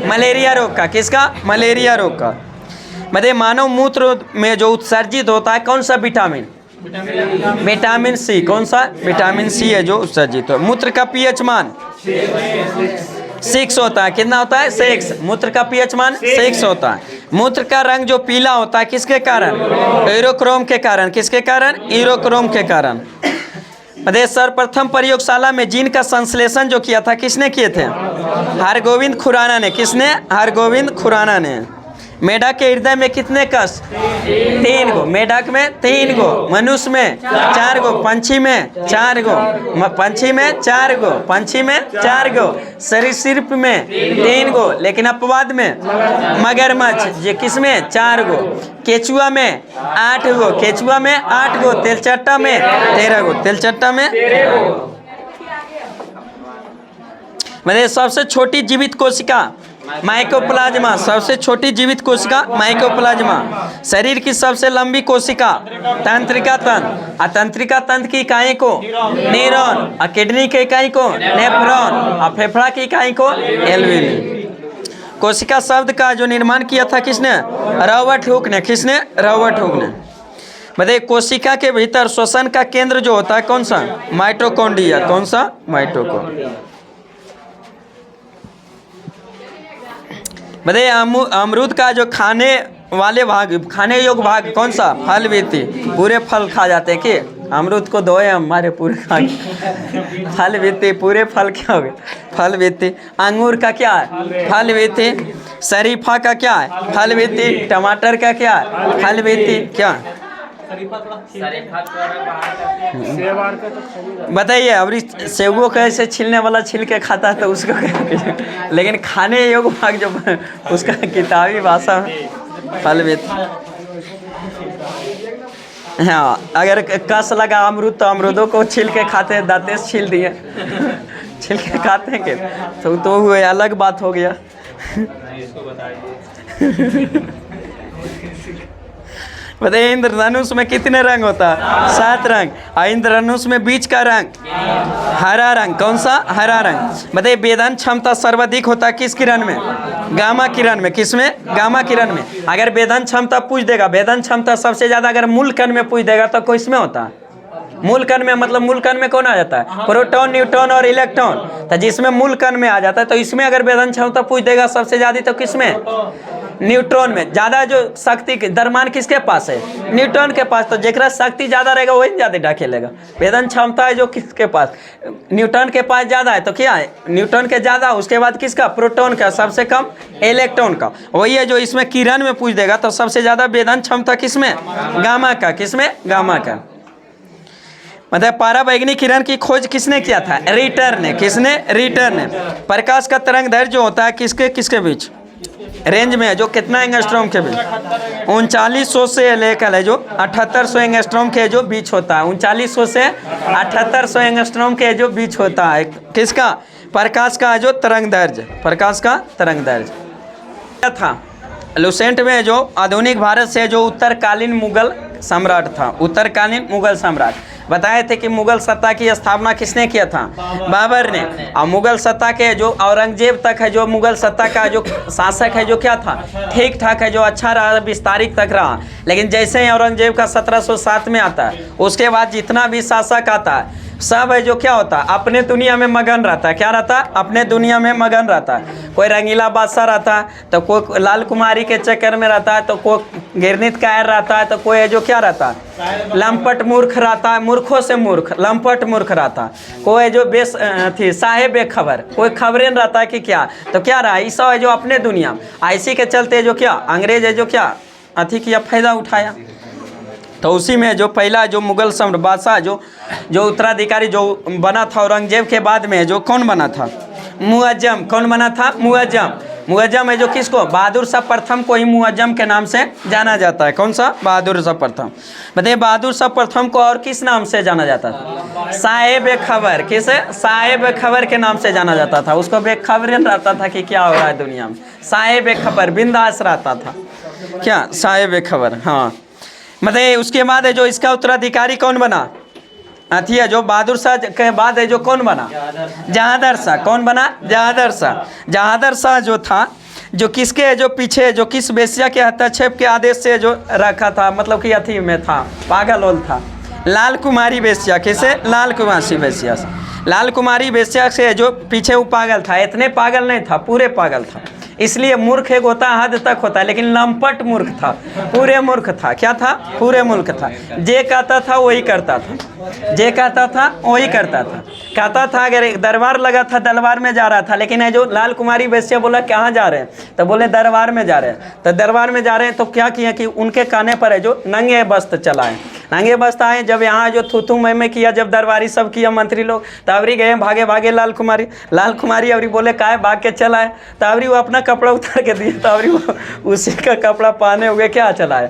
मलेरिया रोग का। किसका? मलेरिया रोग का। बताइए मानव मूत्र में जो उत्सर्जित होता है कौन सा विटामिन? विटामिन सी। कौन सा? विटामिन सी है जो उत्सर्जित हो। मूत्र का पीएच मान 6 होता है। कितना होता है? 6। मूत्र का पीएच मान 6 होता है। मूत्र का रंग जो पीला होता है किसके कारण? यूरोक्रोम के कारण। किसके कारण? यूरोक्रोम के कारण। बताइए सर्वप्रथम प्रयोगशाला में जीन का संश्लेषण जो किया था किसने किए थे? हरगोविंद खुराना ने। किसने? हरगोविंद खुराना ने। मेढक के हृदय में कितने कश? 3 गो। मेढक में 3 गो, मनुष्य में 4 गो, पंछी में 4 गो, पंछी में 4 गो, पंछी में 4 गो, सरीसृप में 3 गो, लेकिन अपवाद में मगरमच्छ ये किसमें? 4 गो। केचुआ में 8 गो, केचुआ में 8 गो, तेलचट्टा में 13 गो, तेलचट्टा में। मतलब सबसे छोटी जीवित कोशिका माइकोप्लाज्मा, सबसे छोटी जीवित कोशिका माइकोप्लाज्मा। शरीर की सबसे लंबी कोशिका तंत्रिका तंत्र, और तंत्रिका तंत्र की इकाई को न्यूरॉन, और किडनी की इकाई को नेफ्रॉन, और फेफड़ा की इकाई को एल्वियोली। कोशिका शब्द का जो निर्माण किया था किसने? रॉबर्ट हुक ने। किसने? रॉबर्ट हुक ने। बताइए कोशिका के भीतर श्वसन का केंद्र जो होता है कौन सा? माइटोकॉन्ड्रिया। कौन सा? माइटोकॉन्ड्रिया। बताइए अमरूद का जो खाने वाले भाग, खाने योग्य भाग कौन सा? फल वित्ती। पूरे फल खा जाते हैं कि अमरूद को धोए हमारे पूरे खा फल वित्ती, पूरे फल क्या हो गए? फल वित्ती। अंगूर का क्या है? फल वित्ती। शरीफा का क्या है? फल वित्ती। टमाटर का क्या है? फल वित्ती। क्या बताइए? अब सेबों का ऐसे छिलने वाला छिल के खाता है तो उसको क्या? लेकिन खाने योग्य भाग जो उसका किताबी भाषा में फल वित्ती। हाँ, अगर कस लगा अमरूद तो अमरूदों को छिल के खाते हैं, दांते से छील दिए छिल के खाते हैं कि तो हुए अलग बात हो गया। बताइए इंद्रधनुष में कितने रंग होता है? 7 रंग। और इंद्रधनुष में बीच का रंग हरा रंग। कौन सा? हरा रंग। बताइए वेदन क्षमता सर्वाधिक होता है किस किरण में? गामा किरण में। किस में? गामा किरण में। अगर वेदन क्षमता पूछ देगा, वेदन क्षमता सबसे ज्यादा अगर मूल कण में पूछ देगा तो किसमें होता है? मूल कण में। मतलब मूल कण में कौन आ जाता है? प्रोटॉन, न्यूट्रॉन और इलेक्ट्रॉन। तो जिसमें मूल कण में आ जाता है तो इसमें अगर वेदन क्षमता पूछ देगा सबसे ज्यादा तो किसमें? न्यूट्रॉन में। ज्यादा जो शक्ति द्रव्यमान किसके पास है? न्यूट्रॉन के पास। तो जेकरा शक्ति ज्यादा रहेगा वही ज्यादा ढकेलेगा। वेदन क्षमता है जो किसके पास? न्यूट्रॉन के पास ज्यादा है तो क्या है? न्यूट्रॉन के ज्यादा, उसके बाद किसका? प्रोटॉन का, सबसे कम इलेक्ट्रॉन का। वही है जो इसमें किरण में पूछ देगा तो सबसे ज्यादा वेदन क्षमता किसमें? गामा का। किसमें? गामा का। मतलब पराबैंगनी किरण की खोज किसने किया था? रिटर ने। किसने? रिटर ने। प्रकाश का तरंग दैर्घ्य जो होता है किसके किसके बीच रेंज में है? जो कितना एंगस्ट्रॉम के बीच? 3900 से लेकर है जो 7800 एंगस्ट्रॉम के जो बीच होता है। 3900 से 7800 एंगस्ट्रॉम के जो बीच होता है किसका? प्रकाश का जो तरंग दैर्घ्य। प्रकाश का तरंग दैर्घ्य था। लुसेंट में जो आधुनिक भारत से जो उत्तरकालीन मुगल सम्राट था, उत्तरकालीन मुगल सम्राट बताए थे कि मुगल सत्ता की स्थापना किसने किया था? बाबर ने। और मुगल सत्ता के जो औरंगजेब तक है जो मुगल सत्ता का जो शासक है जो क्या था? ठीक ठाक है, जो अच्छा रहा, विस्तारित तक रहा। लेकिन जैसे ही औरंगजेब का 1707 में आता है उसके बाद जितना भी शासक आता है सब है जो क्या होता है? अपने दुनिया में मगन रहता है। क्या रहता है? अपने दुनिया में मगन रहता है। कोई रंगीला बादशाह रहता है तो कोई लाल कुमारी के चक्कर में रहता है, तो कोई गिरनित कायर रहता है, तो कोई है जो क्या रहता है? लंपट मूर्ख रहता है, मूर्खों से मूर्ख, लंपट मूर्ख रहता है। कोई है जो बेस थी साहेब खबर, कोई खबरें रहता है कि क्या, तो क्या रहा? ये सब है जो अपने दुनिया में। इसी के चलते जो क्या अंग्रेज है जो क्या अथी किया, फायदा उठाया। तो उसी में जो पहला जो मुगल सम्राट बादशाह जो उत्तराधिकारी जो बना था औरंगजेब के बाद में जो कौन बना था? मुअज्जम। कौन बना था? मुअज्जम। मुअज्जम है जो किसको? बहादुर शाह प्रथम को ही मुअज्जम के नाम से जाना जाता है। कौन सा? बहादुर शाह प्रथम। बताइए बहादुर शाह प्रथम को और किस नाम से जाना जाता था? साहेब खबर। किसे? साहेब खबर के नाम से जाना जाता था। उसको बेखबर रहता था कि क्या हो रहा है दुनिया में। साहेब खबर, बिंदास रहता था। क्या? साहेब खबर। हाँ, मतलब उसके बाद है जो इसका उत्तराधिकारी कौन बना? अथी है जो बहादुर शाह के बाद है जो कौन बना? जहांगीर शाह। कौन बना? जहांगीर शाह। जहांगीर शाह जो था जो किसके जो पीछे जो किस वेश्या के हस्तक्षेप के आदेश से जो रखा था, मतलब कि अथी में था, पागल होल था, लाल कुमारी वेश्या। किसे? लाल कुमारी वेश्या से। लाल कुमारी वेश्या से जो पीछे वो पागल था, इतने पागल नहीं था, पूरे पागल था। इसलिए मूर्ख एक होता है, हद तक होता है, लेकिन लंपट मूर्ख था, पूरे मूर्ख था। क्या था? पूरे मूर्ख था। जे कहता था वही करता था, जे कहता था वही करता था। कहता था अगर दरबार लगा था, दरबार में जा रहा था, लेकिन है जो लाल कुमारी वैश्य बोला कहाँ जा रहे हैं, तो बोले दरबार में जा रहे हैं। तो दरबार में जा रहे हैं तो क्या किया कि उनके कहने पर है जो नंगे वस्त्र चलाए, नंगे वस्त्र आए। जब यहाँ जो थूथू मैं किया, जब दरबारी सब किया मंत्री लोग, तबरी गए भागे भागे लाल कुमारी अवरी बोले काहे भाग के चलाए, तबरी वो अपना कपड़ा उतार के दिए, तबरी वो उसी का कपड़ा पहने हुए क्या चलाए,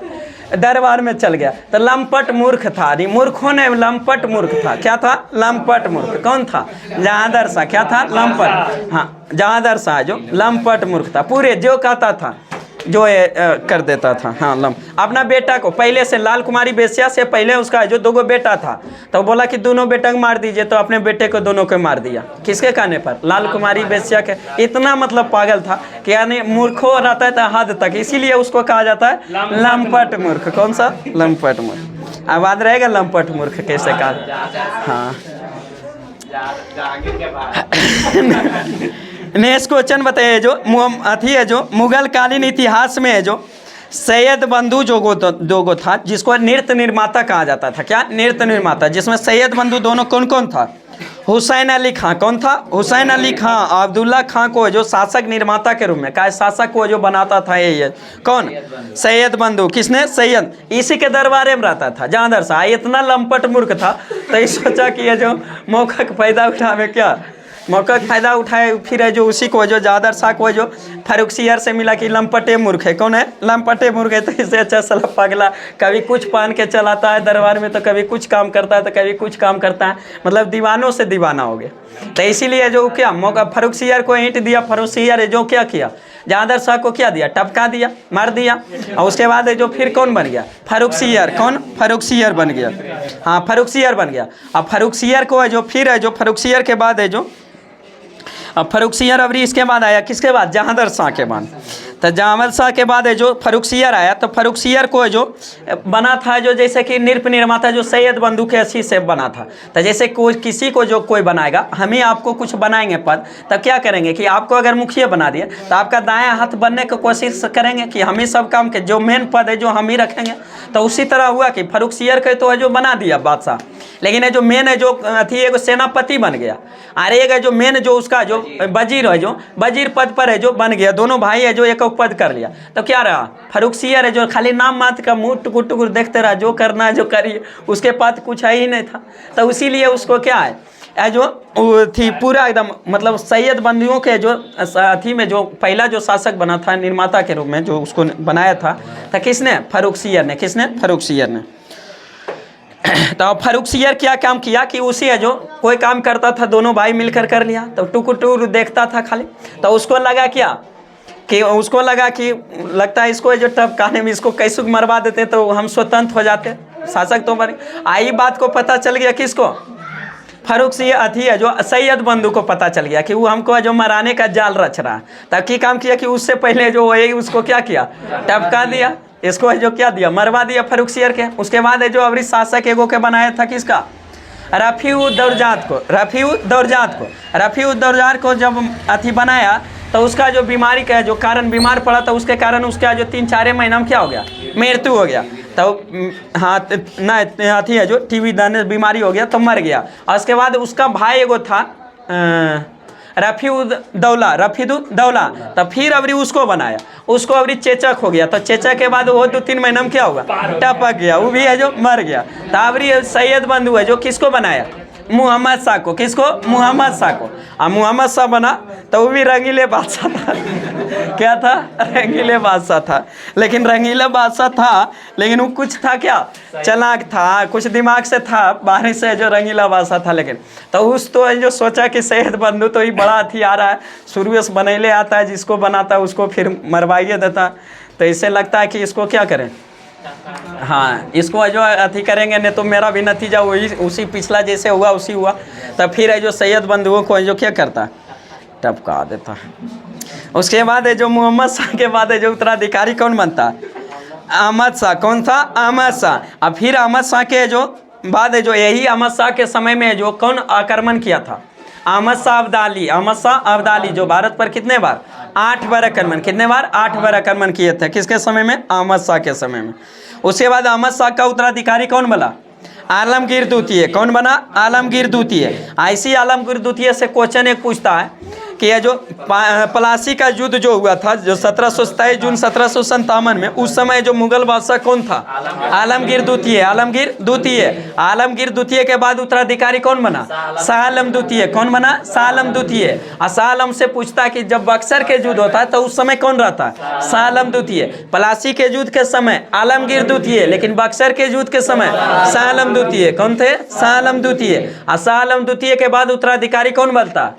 दरबार में चल गया। तो लंपट मूर्ख था, मूर्खों ने लंपट मूर्ख था। क्या था? लंपट मूर्ख। कौन था? जहांदर शाह। क्या था? लंपट। हाँ, जहांदर शाह जो लंपट मूर्ख था, पूरे जो कहता था जो कर देता था। हाँ, अपना बेटा को पहले से, लाल कुमारी वेश्या से पहले उसका जो 2 बेटा था, तो बोला कि दोनों बेटा को मार दीजिए, तो अपने बेटे को दोनों को मार दिया। किसके कहने पर? लाल कुमारी वेश्या के। इतना मतलब पागल था कि यानी मूर्खों रहता है हद तक, इसीलिए उसको कहा जाता है लंपट मूर्ख। कौन सा? लंपट मूर्ख। अब याद रहेगा लंपट मूर्ख कैसे कहा। हाँ नेक्स्ट क्वेश्चन बताइए। जो अथी है जो मुगल कालीन इतिहास में है जो सैयद बंधु जोगो था, जिसको नृत्य निर्माता कहा जाता था। क्या? नृत्य निर्माता। जिसमें सैयद बंधु दोनों कौन कौन था? हुसैन अली खां। कौन था? हुसैन अली खां। अब्दुल्ला खां को जो शासक निर्माता के रूप में, क्या शासक को जो बनाता था ये कौन? सैयद बंधु। किसने? सैयद। इसी के दरबार में रहता था जहांदर शाह। इतना लंपट मूर्ख था तो ये सोचा कि ये जो मौका का फायदा उठावे, क्या मौका का फायदा उठाए, फिर है जो उसी को जो जहांदर शाह को जो फर्रुखसियर से मिला कि लंपटे मूर्ख है। कौन है? लंपटे मूर्ख है। तो इससे अच्छा साला पगला, कभी कुछ पहन के चलाता है दरबार में, तो कभी कुछ काम करता है, तो कभी कुछ काम करता है, मतलब दीवानों से दीवाना हो गया। तो इसीलिए जो क्या मौका फर्रुखसियर को ईंट दिया, फर्रुखसियर जो क्या किया, जहांदर शाह को क्या दिया? टपका दिया, मार दिया। और उसके बाद जो फिर कौन बन गया? फर्रुखसियर। कौन? फर्रुखसियर बन गया। हाँ, फर्रुखसियर बन गया। अब फर्रुखसियर को है जो फिर है जो फर्रुखसियर के बाद है जो अब फर्रुखसियर अवरी इसके बाद आया, किसके बाद? जहांदर शाह के बाद। तो जहांदर शाह के बाद है जो फर्रुखसियर आया, तो फर्रुखसियर को जो बना था जो जैसे कि नृत्य निर्माता जो सैयद बंधु के अच्छी से बना था। तो जैसे कोई किसी को जो कोई बनाएगा, हम ही आपको कुछ बनाएंगे पद, तब क्या करेंगे कि आपको अगर मुखिया बना दिए तो आपका दायां हाथ बनने की कोशिश करेंगे कि हम ही सब काम के जो मेन पद है जो हम ही रखेंगे। तो उसी तरह हुआ कि फर्रुखसियर के तो है जो बना दिया बादशाह, लेकिन जो मेन है जो अथी एगो सेनापति बन गया, और एक है जो मेन जो उसका जो वजीर है जो वजीर पद पर है जो बन गया। दोनों भाई है जो एक पद कर लिया। तो क्या रहा? फर्रुखसियर है जो खाली नाम मात्र का मुँह टुकुर टुकुर देखते रहा, जो करना है जो करिए, उसके पास कुछ है ही नहीं था। तो इसीलिए उसको क्या है जो थी पूरा एकदम मतलब सैयद बंधुओं के जो अथी में जो पहला जो शासक बना था निर्माता के रूप में जो उसको बनाया था, तो किसने? फर्रुखसियर ने। किसने? फर्रुखसियर ने। तो फर्रुखसियर क्या काम किया कि उसी है जो कोई काम करता था दोनों भाई मिलकर कर लिया, तो टुकुर टुकुर देखता था खाली। तो उसको लगा क्या कि उसको लगा कि लगता है इसको जो टपकाने में इसको कैसे मरवा देते तो हम स्वतंत्र हो जाते, शासक तो बने। आई बात को पता चल गया किसको? फर्रुखसियर अथी है जो सैयद बंधु को पता चल गया कि वो हमको जो मराने का जाल रच रहा है। तब की काम किया कि उससे पहले जो वही उसको क्या किया? टपका दिया। इसको जो क्या दिया? मरवा दिया फर्रुखसियर के। उसके बाद है जो अवरी शासक एगो के बनाया था किसका? रफ़ी-उद-दौरजात को। रफ़ी-उद-दौरजात को जब अथी बनाया तो उसका जो बीमारी का जो कारण बीमार पड़ा, तो उसके कारण उसका जो 3-4 महीना में क्या हो गया? मृत्यु हो गया। तो हाँ ना अथी है जो टीबी दाने बीमारी हो गया तो मर गया। और उसके बाद उसका भाई एगो था रफ़ी-उद-दौला। तो फिर अवरी उसको बनाया, उसको अवरी चेचक हो गया। तो चेचक के बाद वो 2-3 महीना में क्या होगा? टपक गया, वो भी है जो मर गया। तो अवरी सैयद बंधु है जो किसको बनाया? मोहम्मद शाह को। किसको? मोहम्मद शाह को। और मोहम्मद शाह बना तो वो भी रंगीले बादशाह था। क्या था? रंगीले बादशाह था। लेकिन रंगीला बादशाह था, लेकिन वो कुछ था क्या? चालाक था, कुछ दिमाग से था, बाहर से जो रंगीला बादशाह था। लेकिन तो उस तो जो सोचा कि सैयद बंधु तो ही बड़ा अथी आ रहा है, शुरू से बनैले आता है, जिसको बनाता है उसको फिर मरवाइए देता। तो इससे लगता है कि इसको क्या करें, हाँ इसको जो अथी करेंगे, नहीं तो मेरा भी नतीजा वही उसी पिछला जैसे हुआ उसी हुआ। तब फिर है जो सैयद बंधुओं को जो क्या करता, टपका देता। उसके बाद है जो मोहम्मद शाह के बाद है जो उत्तराधिकारी कौन बनता? अहमद शाह। कौन था? अहमद शाह। अब फिर अहमद शाह के जो बाद है जो यही अहमद शाह के समय में जो कौन आक्रमण किया था? अहमद शाह अब्दाली। अहमद शाह अब्दाली जो भारत पर कितने बार 8 बार आक्रमण, कितने बार? 8 बार आक्रमण किए थे। किसके समय में? अहमद शाह के समय में। उसके बाद अहमद शाह का उत्तराधिकारी कौन बना? आलमगीर द्वितीय। कौन बना? आलमगीर द्वितीय। ऐसी आलमगीर द्वितीय से क्वेश्चन एक पूछता है कि ये जो प्लासी का युद्ध जो हुआ था, जो 27 जून 1757 में, उस समय जो मुगल बादशाह कौन था? आलमगीर द्वितीय। आलमगीर द्वितीय। आलमगीर द्वितीय के बाद उत्तराधिकारी कौन बना? शाह आलम द्वितीय। कौन बना? शाह आलम द्वितीय। और शाह आलम से पूछता है कि जब बक्सर के युद्ध होता है तो उस समय कौन रहता है? शाह आलम द्वितीय। प्लासी के युद्ध के समय आलमगीर द्वितीय, लेकिन बक्सर के युद्ध के समय शाह आलम द्वितीय। कौन थे? शाह आलम द्वितीय। और शाह आलम द्वितीय के बाद उत्तराधिकारी कौन बनता?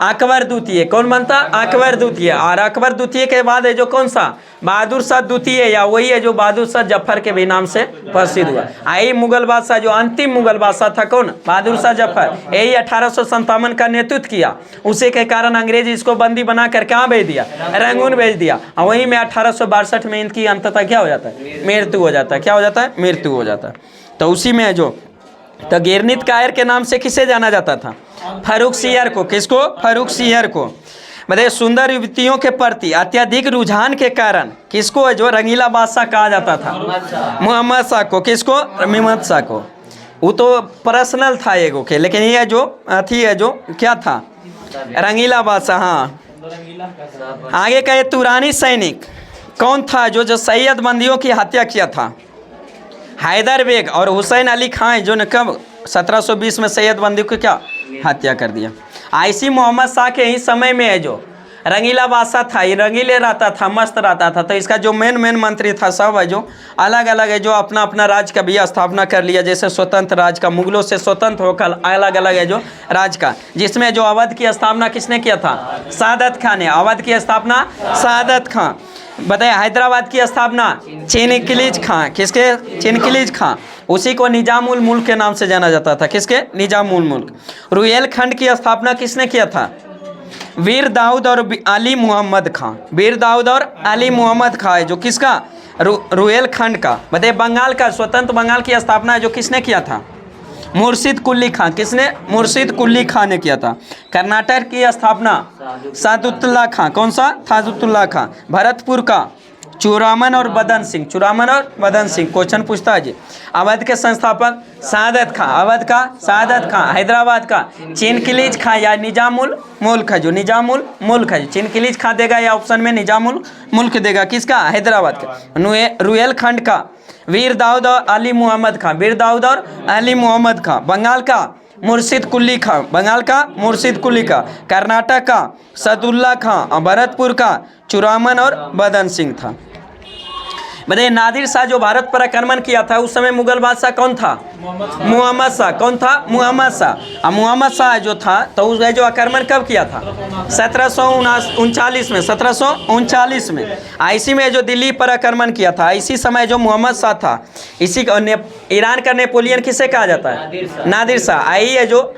अकबर द्वितीय। कौन बनता? अकबर द्वितीय। और अकबर द्वितीय के बाद है जो कौन सा? बहादुर शाह द्वितीय, या वही है जो बहादुर शाह जफर के भी नाम से प्रसिद्ध हुआ। आई मुगल बादशाह जो अंतिम मुगल बादशाह था कौन? बहादुर शाह जफर। यही 1857 का नेतृत्व किया। उसी के कारण अंग्रेज इसको बंदी बना कर कहाँ भेज दिया? रंगून भेज दिया। और वहीं में 1862 में इनकी अंततः क्या हो जाता है? मृत्यु हो जाता है। क्या हो जाता है? मृत्यु हो जाता है। तो उसी में है जो तो गिरनित कायर के नाम से किसे जाना जाता था? फर्रुखसियर को। किसको? फर्रुखसियर को। मतलब सुंदर युवतियों के प्रति अत्यधिक रुझान के कारण किसको है जो रंगीला बादशाह कहा जाता था? मोहम्मद शाह को। किसको? मोहम्मद शाह को। वो तो पर्सनल था एगो के, लेकिन ये जो अथी है जो क्या था? रंगीला बादशाह। हाँ, आगे का ये तुरानी सैनिक कौन था जो सैयद बंदियों की हत्या किया था? हैदर बेग और हुसैन अली खां, जो ने कब 1720 में सैयद बंदी को क्या हत्या कर दिया। आईसी मोहम्मद शाह के ही समय में है जो रंगीला बादशाह था, ये रंगीले रहता था, मस्त रहता था। तो इसका जो मेन मंत्री था सब है जो अलग अलग है जो अपना अपना राज्य का भी स्थापना कर लिया। जैसे स्वतंत्र राज्य का, मुगलों से स्वतंत्र होकर अलग अलग है जो राज्य का, जिसमें जो अवध की स्थापना किसने किया था? सादत खान ने। अवध की स्थापना सादत खां। बताइए हैदराबाद की स्थापना चिनकिलीज खां। किसके? चिनकिलीज खां। उसी को निजामुल मुल्क के नाम से जाना जाता था। किसके? निजामुल मुल्क। रुहेलखंड की स्थापना किसने किया था? वीर दाऊद और अली मोहम्मद खां। वीर दाऊद और अली मोहम्मद खां है जो किसका? रुहेलखंड का। बताइए बंगाल का, स्वतंत्र बंगाल की स्थापना है जो किसने किया था? मुर्शिद कुली खां। किसने? मुर्शिद कुली खां ने किया था। कर्नाटक की स्थापना सादुल्ला खां। कौन सा? सादुल्ला खां। भरतपुर का चूरामन और बदन सिंह। चूरामन और बदन सिंह क्वेश्चन पूछता है जी। अवध के संस्थापक सादत खां। अवध का सादत खां। हैदराबाद का चिनकिलीज खां या निजामुल मुल्क है जो निजामुल मुल्क है। चिनकिलीज खां देगा या ऑप्शन में निजामुल मुल्क देगा। किसका? हैदराबाद का। रुहेलखंड का वीर दाऊद और अली मोहम्मद खां। वीर दाऊद और अली मोहम्मद खां। बंगाल का मुर्शिद कुली खां। बंगाल का मुर्शिद कुली का। कर्नाटक का सदुल्ला खां। और भरतपुर का चूरामन और बदन सिंह था। बताइए नादिर शाह जो भारत पर आक्रमण किया था उस समय मुगल बादशाह कौन था? मोहम्मद शाह। कौन था? मोहम्मद शाह। और मोहम्मद शाह जो था तो उसने जो आक्रमण कब किया था? 1739 में। 1739 में। इसी में जो दिल्ली पर आक्रमण किया था, इसी समय जो मोहम्मद शाह था, इसी को ईरान का नेपोलियन किसे कहा जाता है? नादिर शाह। आई है जो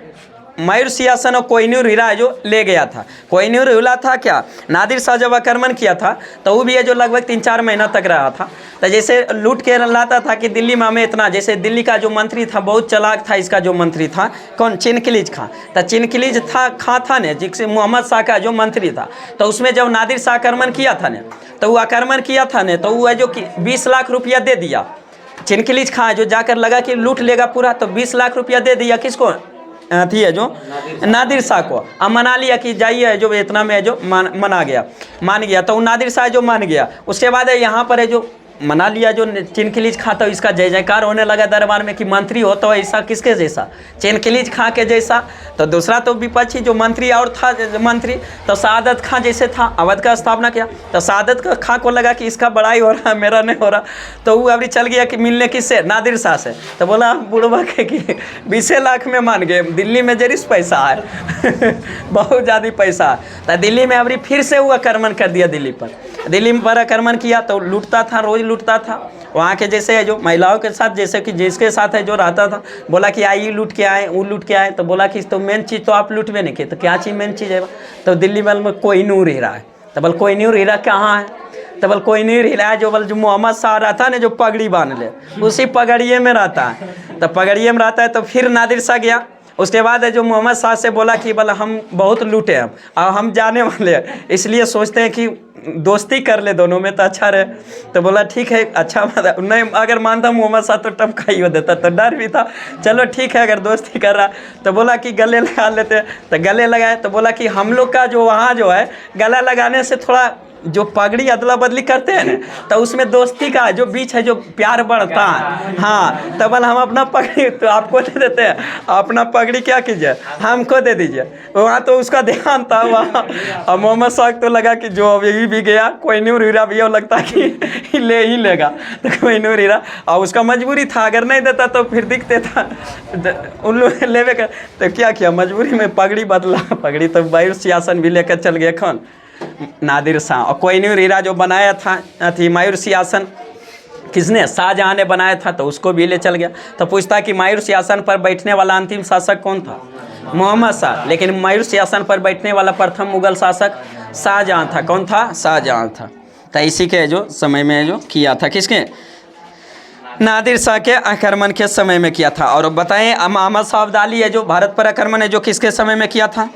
मयूर सियासन और कोहिनूर हीरा जो ले गया था। कोहिनूर हीरा था क्या? नादिर शाह जब आक्रमण किया था तो वो भी है जो लगभग 3-4 महीना तक रहा था। तो जैसे लूट के लाता था कि दिल्ली में हमें इतना, जैसे दिल्ली का जो मंत्री था बहुत चालाक था। इसका जो मंत्री था कौन? चिनकिलीज खां। तो चिनकिलीज था खां था ने, जिससे मोहम्मद शाह का जो मंत्री था। तो उसमें जब नादिर शाह आक्रमण किया था ने, तो वो आक्रमण किया था ने, तो वो है जो 20 लाख रुपया दे दिया। चिनकिलीज खां जो जाकर लगा कि लूट लेगा पूरा, तो 20 लाख रुपया दे दिया। किसको? थी है जो नादिर शाह को। अब मना लिया कि जाइए जो इतना में है जो मान गया। तो नादिर शाह जो मान गया, उसके बाद यहाँ पर है जो मना लिया जो चिनकिलीज खां। तो इसका जय जयकार होने लगा दरबार में कि मंत्री हो तो ऐसा किसके जैसा? चिनकिलीज खां के जैसा। तो दूसरा तो विपक्षी जो मंत्री और था मंत्री, तो सादत खां जैसे था। अवध का स्थापना किया तो सादत खां को लगा कि इसका बड़ाई हो रहा है, मेरा नहीं हो रहा। तो वो अभी चल गया कि मिलने किससे? नादिर शाह से। तो बोला बुढ़वा के कि 20 लाख में मान गए, दिल्ली में जरिस पैसा है बहुत ज़्यादा पैसा है। तो दिल्ली में अभी फिर से वो आक्रमण कर दिया। दिल्ली पर आक्रमण किया तो लूटता था, रोज लूटता था। वहाँ के जैसे है जो महिलाओं के साथ, जैसे कि जिसके साथ है जो रहता था, बोला कि आइए लूट के आए, वो लूट के आए। तो बोला कि तो मेन चीज़ तो आप लूटवे नहीं किए, तो क्या चीज़ मेन चीज़ है? तो दिल्ली में कोहिनूर हीरा है। तो बोल कोहिनूर हीरा कहाँ है? तो बोल कोहिनूर हीरा है जो मोहम्मद शाह रहता है ना, जो पगड़ी बांध ले, उसी पगड़िए में रहता है। तो पगड़िए में रहता है। तो फिर नादिर शाह गया उसके बाद है जो मोहम्मद शाह से बोला कि बोला हम बहुत लूटे हैं और हम जाने वाले हैं, इसलिए सोचते हैं कि दोस्ती कर ले दोनों में तो अच्छा रहे। तो बोला ठीक है, अच्छा नहीं अगर मानता मोहम्मद शाह तो टपका ही हो देता, तो डर भी था। चलो ठीक है अगर दोस्ती कर रहा तो बोला कि गले लगा लेते हैं, तो गले लगाए। तो बोला कि हम लोग का जो वहाँ जो है गला लगाने से थोड़ा जो पगड़ी अदला बदली करते हैं ना, तो उसमें दोस्ती का जो बीच है जो प्यार बढ़ता है। हाँ, तो बोला हम अपना पगड़ी तो आपको दे देते हैं, अपना पगड़ी क्या कीजिए हमको दे दीजिए। वहाँ तो उसका ध्यान था वहाँ। और मोहम्मद शाह तो लगा कि जो अभी भी गया कोई नूर हीरा भी लगता कि ले ही लेगा, तो कोई नूर हीरा। और उसका मजबूरी था, अगर नहीं देता तो फिर दिखते था उन लोग लेवे कर। तो क्या किया, मजबूरी में पगड़ी बदला, पगड़ी तो मायूर सिंहासन भी लेकर चल गए खान नादिर शाह। और कोहिनूर हीरा जो बनाया था थी मायूर सिंहासन किसने, शाहजहाँ ने बनाया था, तो उसको भी ले चल गया। तो पूछता कि मायूर सिंहासन पर बैठने वाला अंतिम शासक कौन था, मोहम्मद शाह। लेकिन मायूर सिंहासन पर बैठने वाला प्रथम मुगल शासक शाहजहाँ था। कौन था, शाहजहाँ था। तो इसी के जो समय में जो किया था, किसके, नादिर शाह के आक्रमण के समय में किया था। और बताएं अहमद शाह अब्दाली है जो भारत पर आक्रमण है जो किसके समय में किया था,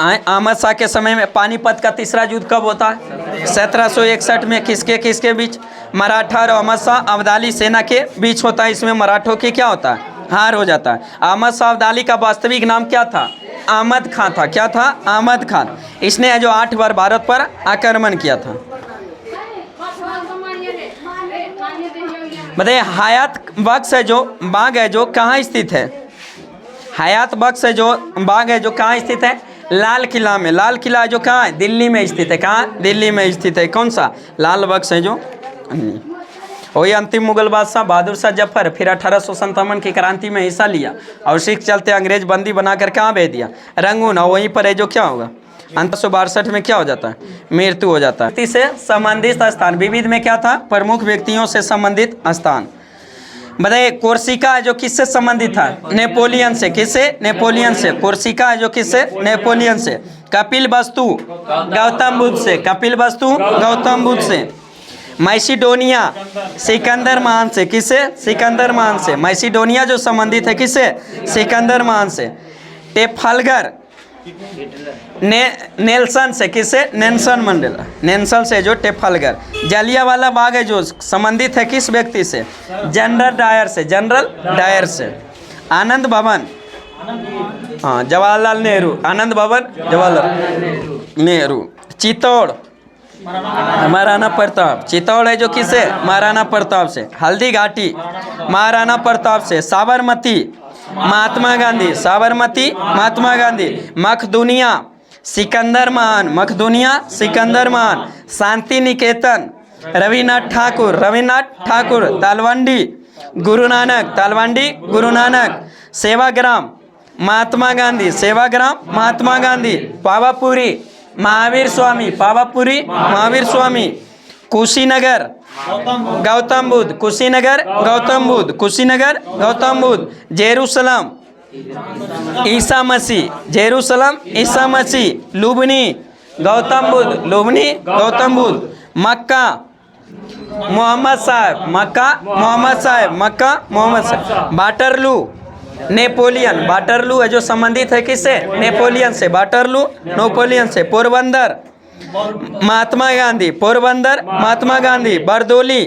अहमद शाह के समय में। पानीपत का तीसरा युद्ध कब होता है, 1761 में। किसके किसके बीच, मराठा और अहमद शाह अब्दाली सेना के बीच होता है। इसमें मराठों की क्या होता है, हार हो जाता है। अहमद शाह अब्दाली का वास्तविक नाम क्या था, अहमद खां था। क्या था, अहमद खान। इसने जो 8 बार भारत पर आक्रमण किया था। बताइए हयात बख्श है जो बाग है जो कहाँ स्थित है, हयात बख्श है जो बाग है जो कहाँ स्थित है, लाल किला में। लाल किला जो कहाँ है, दिल्ली में स्थित है। कहाँ, दिल्ली में स्थित है। कौन सा, लाल बख्श है जो। वही अंतिम मुगल बादशाह बहादुर शाह जफर फिर 1857 की क्रांति में हिस्सा लिया और उसी के चलते अंग्रेज बंदी बनाकर कहाँ भेज दिया, रंगून। और वहीं पर है जो क्या होगा 1862 में क्या हो जाता है, मृत्यु हो जाता है। से संबंधित स्थान, विविध में क्या था, प्रमुख व्यक्तियों से संबंधित स्थान। बताइए कोर्सिका है जो किससे संबंधित था, नेपोलियन से। किससे, नेपोलियन से। कोर्सिका है जो किससे, नेपोलियन से। कपिल वस्तु गौतम बुद्ध से, कपिल वस्तु गौतम बुद्ध से। मैसिडोनिया सिकंदर महान से। किससे, सिकंदर महान से। मैसिडोनिया जो संबंधित है किससे, सिकंदर महान से। टेफालगर नेल्सन से। किससे, नेल्सन मंडेला, नेल्सन से जो टेफालगर। जलियांवाला बाग है जो संबंधित है किस व्यक्ति से, जनरल डायर से, जनरल डायर से। आनंद भवन, हाँ जवाहरलाल नेहरू, आनंद भवन जवाहरलाल नेहरू। चित्तौड़ महाराणा प्रताप, चित्तौड़ है जो किससे, महाराणा प्रताप से। हल्दी घाटी महाराणा प्रताप से। साबरमती महात्मा गांधी, साबरमती महात्मा गांधी। मखदूनिया सिकंदर महान, मखदूनिया सिकंदर महान। शांति निकेतन रविनाथ ठाकुर, रविनाथ ठाकुर। तालवंडी गुरु नानक, तालवंडी गुरु नानक। सेवाग्राम महात्मा गांधी, सेवाग्राम महात्मा गांधी। पावापुरी महावीर स्वामी, पावापुरी महावीर स्वामी। कुशीनगर गौतम बुद्ध, कुशीनगर गौतम बुद्ध, कुशीनगर गौतम बुद्ध। Jerusalem Isa Masih, Jerusalem Isa Masih. लुबनी गौतम बुद्ध, लुबनी गौतम बुद्ध। मक्का मोहम्मद साहब, मक्का मोहम्मद साहब, मक्का मोहम्मद साहब। वाटरलू नेपोलियन, वाटरलू है जो संबंधित है किससे, नेपोलियन से। वाटरलू नेपोलियन से। पोरबंदर महात्मा गांधी, पोरबंदर महात्मा गांधी। बरदोली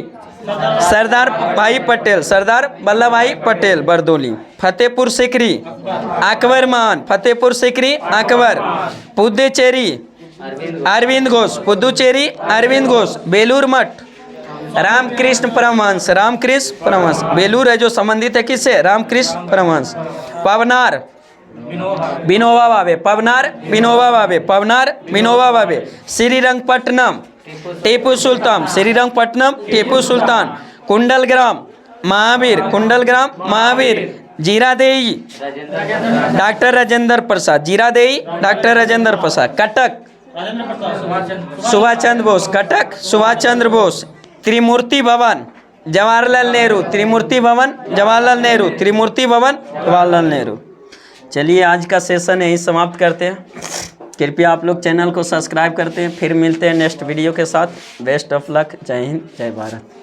सरदार भाई पटेल, सरदार वल्लभ भाई पटेल, बरदोली। फतेहपुर सिकरी अकबर महान, फतेहपुर सिकरी अकबर। पुदुचेरी अरविंद घोष, पुदुचेरी अरविंद घोष। बेलूर मठ रामकृष्ण परमहंस, रामकृष्ण परमहंस। बेलूर है जो संबंधित है किससे, रामकृष्ण परमहंस। पवनार विनोबा भावे, पवनार विनोबा भावे, पवनार विनोबा भावे। श्रीरंगपट्टनम टीपू सुल्तान, श्रीरंगपट्टनम टीपू सुल्तान। कुंडलग्राम महावीर, कुंडलग्राम महावीर। Ziradei doctor Rajendra Prasad, Ziradei doctor Rajendra Prasad. कटक सुभाष चंद्र बोस, कटक सुभाष चंद्र बोस। त्रिमूर्ति भवन जवाहरलाल नेहरू, त्रिमूर्ति भवन जवाहरलाल नेहरू, त्रिमूर्ति भवन जवाहरलाल नेहरू। चलिए आज का सेशन यहीं समाप्त करते हैं। कृपया आप लोग चैनल को सब्सक्राइब करते हैं। फिर मिलते हैं नेक्स्ट वीडियो के साथ। Best of luck. जय हिंद, जय भारत।